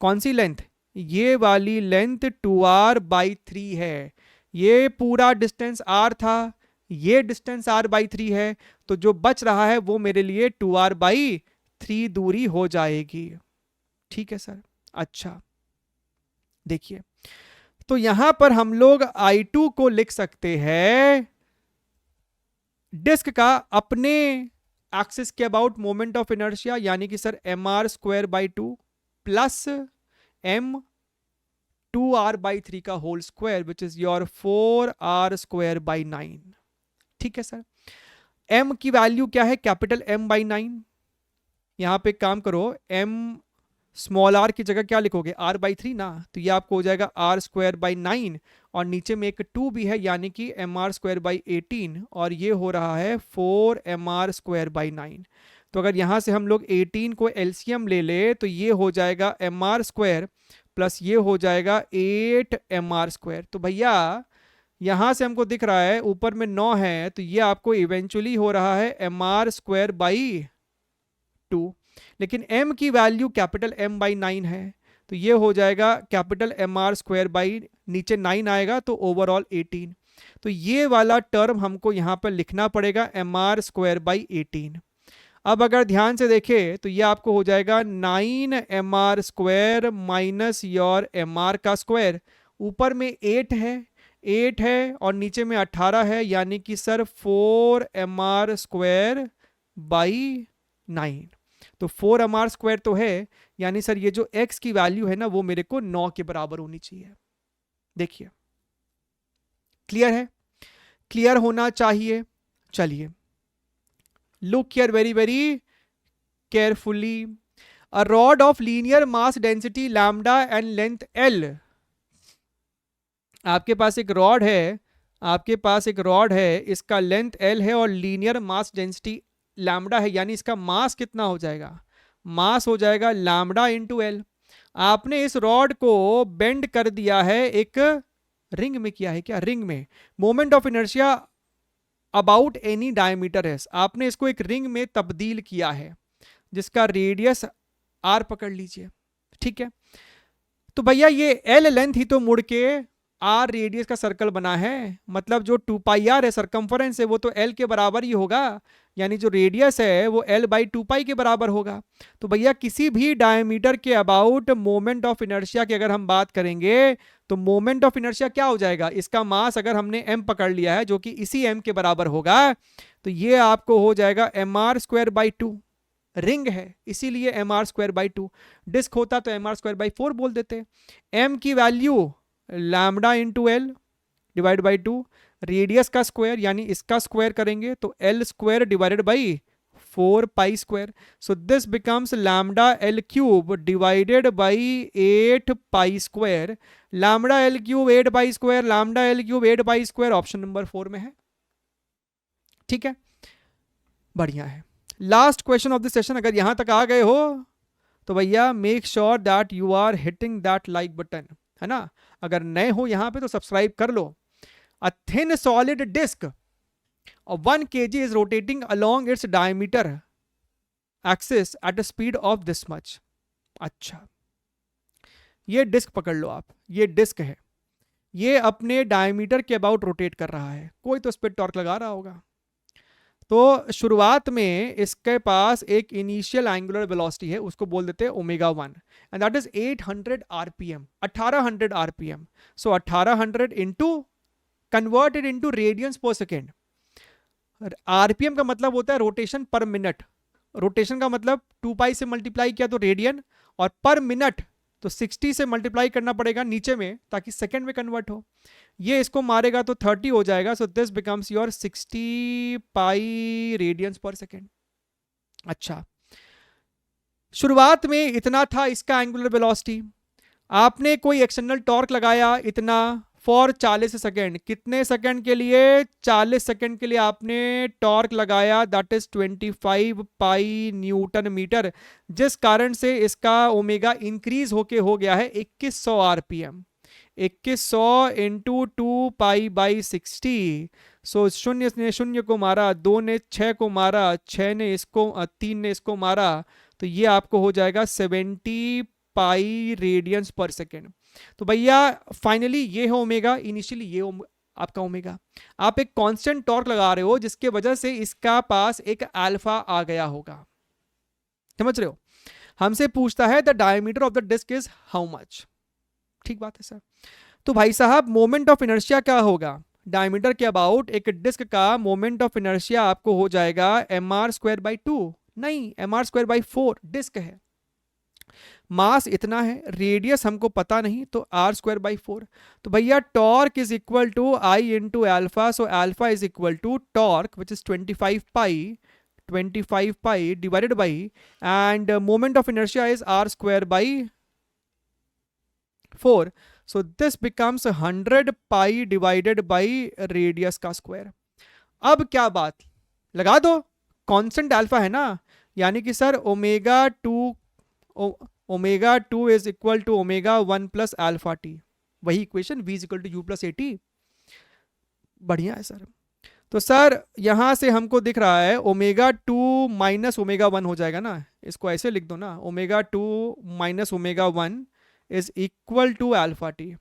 कौन सी लेंथ? ये वाली लेंथ 2r/3 है। ये पूरा डिस्टेंस r था, ये डिस्टेंस r/3 है, तो जो बच रहा है वो मेरे लिए 2r/3 दूरी हो जाएगी। ठीक है सर, अच्छा देखिए, तो यहां पर हम लोग I2 को लिख सकते हैं डिस्क का अपने एक्सिस के अबाउट मोमेंट ऑफ इनर्शिया, यानी कि sir mr²/2 plus m 2r/3 का whole square, which is your 4r²/9। ठीक है सर, m की वैल्यू क्या है? Capital m/9। यहां पे काम करो, m स्मॉल r की जगह क्या लिखोगे? r/3 ना, तो ये आपको हो जाएगा r²/9, और नीचे में एक 2 भी है, यानी कि mr²/18, और ये हो रहा है 4mr²/9। तो अगर यहां से हम लोग 18 को एलसीएम ले ले तो ये हो जाएगा mr² प्लस ये हो जाएगा 8mr²। तो भैया यहां से हमको दिख रहा है ऊपर में 9 है, तो ये आपको इवेंचुअली हो रहा है mr²/2, लेकिन m की वैल्यू कैपिटल m/9 है, तो ये हो जाएगा कैपिटल mr², नीचे 9 आएगा तो ओवरऑल 18। तो ये वाला टर्म हमको यहां पर लिखना पड़ेगा mr²/18। अब अगर ध्यान से देखें तो ये आपको हो जाएगा 9mr² माइनस योर mr का स्क्वायर, ऊपर में 8 है और नीचे में 18 है, यानी कि सर 4mr²/9। तो 4mr² तो है, यानी सर ये जो x की वैल्यू है ना वो मेरे को 9 के बराबर होनी चाहिए। देखिए क्लियर है, क्लियर होना चाहिए। चलिए look here very very carefully, a rod of linear mass density lambda and length L, आपके पास एक रॉड है, आपके पास एक रॉड है, इसका लेंथ L है और लीनियर मास डेंसिटी लैम्बडा है, यानी इसका मास कितना हो जाएगा, मास हो जाएगा लैम्बडा इंटू एल। आपने इस रॉड को बेंड कर दिया है, एक रिंग में किया है, क्या रिंग में, moment of inertia about any diameter है, आपने इसको एक रिंग में तब्दील किया है जिसका रेडियस आर पकड़ लीजिए, ठीक है। तो भैया ये एल लेंथ ही तो मुड़ के आर रेडियस का सर्कल बना है, मतलब जो 2 पाई आर है सर्कम्फरेंस है वो तो एल के बराबर ही होगा, यानी जो रेडियस है वो एल बाई 2 पाई के बराबर होगा। तो भैया किसी भी डायमीटर के अबाउट मोमेंट ऑफ इनर्शिया की अगर हम बात करेंगे तो मोमेंट ऑफ इनर्शिया क्या हो जाएगा, इसका मास अगर हमने एम पकड़ लिया है जो कि इसी एम के बराबर होगा, तो ये आपको हो जाएगा m r square by 2। Ring है इसीलिए m r square by 2, disc होता तो एम आर स्क्वायर बाई 4 बोल देते। एम की value lambda into L divide by 2, radius का स्क्वायर यानी इसका स्क्वायर करेंगे तो L square divided by 4 pi square, so this becomes lambda L cube divided by 8 pi square. Lambda L cube 8 pi square, lambda L cube 8 pi square option number 4 में है, ठीक है, बढ़िया है। Last question of the session, अगर यहां तक आ गए हो तो भैया make sure that you are hitting that like button, है ना। अगर नए हो यहां पे तो सब्सक्राइब कर लो। A thin solid disk of 1 kg is rotating along its diameter axis at a speed of this much। अच्छा, ये डिस्क पकड़ लो आप, ये डिस्क है, ये अपने डायमीटर के अबाउट रोटेट कर रहा है, कोई तो उस पर टॉर्क लगा रहा होगा। तो शुरुआत में इसके पास एक इनिशियल एंगुलर वेलोसिटी है, उसको बोल देते हैं omega 1 and that is 800 RPM, 1800 RPM. So 1800 into converted into radiance पर सेकेंड। आरपीएम का मतलब होता है रोटेशन पर मिनट, रोटेशन का मतलब 2 पाई से मल्टीप्लाई किया तो रेडियन, और पर मिनट तो 60 से मल्टीप्लाई करना पड़ेगा नीचे में ताकि सेकंड में कन्वर्ट हो। ये इसको मारेगा तो 30 हो जाएगा, सो this becomes your 60 pi radiance पर सेकेंड। अच्छा, शुरुआत में इतना था इसका एंगुलर वेलोसिटी, आपने कोई एक्सटर्नल टॉर्क लगाया इतना फॉर 40 सेकेंड, कितने सेकेंड के लिए, 40 सेकेंड के लिए आपने टॉर्क लगाया, that is 25 pi newton metre, जिस कारण से इसका ओमेगा इंक्रीज होके हो गया है 2100 आरपीएम। 2100 इंटू 2 पाई बाई 60, सो शून्य ने शून्य को मारा, 2 ने 6 को मारा, 6 ने इसको 3 ने इसको मारा, तो ये आपको हो जाएगा 70 पाई रेडियंस पर सेकेंड। तो भैया फाइनली ये है ओमेगा, इनिशियली ये आपका ओमेगा, आप एक कांस्टेंट टॉर्क लगा रहे हो जिसके वजह से इसका पास एक अल्फा आ गया होगा, समझ रहे हो। हमसे पूछता है the diameter of the disc is how much, ठीक बात है सर। तो भाई साहब मोमेंट ऑफ इनर्शिया क्या होगा, डायमीटर के अबाउट एक डिस्क का मोमेंट ऑफ इनर्शिया आपको हो जाएगा एम आर स्क्वायर बाई 2, नहीं m r square by 4, disc है, मास इतना है, रेडियस हमको पता नहीं तो आर स्क्वायर बाई 4। तो भैया torque is equal to I into alpha, so alpha is equal to torque which is 25 pi divided by, and moment of inertia is r square by 4, so this becomes 100 pi divided by radius का square. अब क्या बात, लगा दो, constant alpha है ना, यानी कि sir omega 2 is equal to omega 1 plus alpha t, वही equation v is equal to u plus a t, बढ़िया है सर। तो सर यहां से हमको दिख रहा है ओमेगा 2 माइनस ओमेगा 1 हो जाएगा ना, इसको ऐसे लिख दो ना, omega 2 minus omega 1 is equal to alpha t,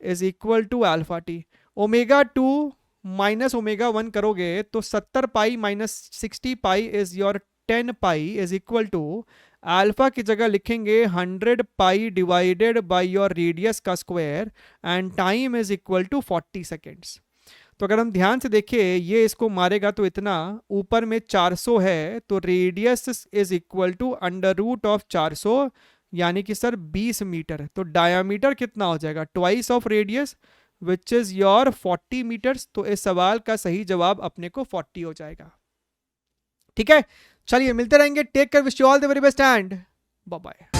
is equal to alpha t. Omega 2 minus omega 1 करोगे तो 70 pi minus 60 pi is your 10 pi is equal to alpha की जगह लिखेंगे 100 pi divided by your radius का square and time is equal to 40 seconds. तो अगर हम ध्यान से देखें ये इसको मारेगा तो इतना, ऊपर में 400 है तो radius is equal to under root of 400, यानी कि सर 20 मीटर। तो डायामीटर कितना हो जाएगा, twice of radius which is your 40 metres. तो इस सवाल का सही जवाब अपने को 40 हो जाएगा, ठीक है। चलिए मिलते रहेंगे, take care, wish you all the very best and bye bye.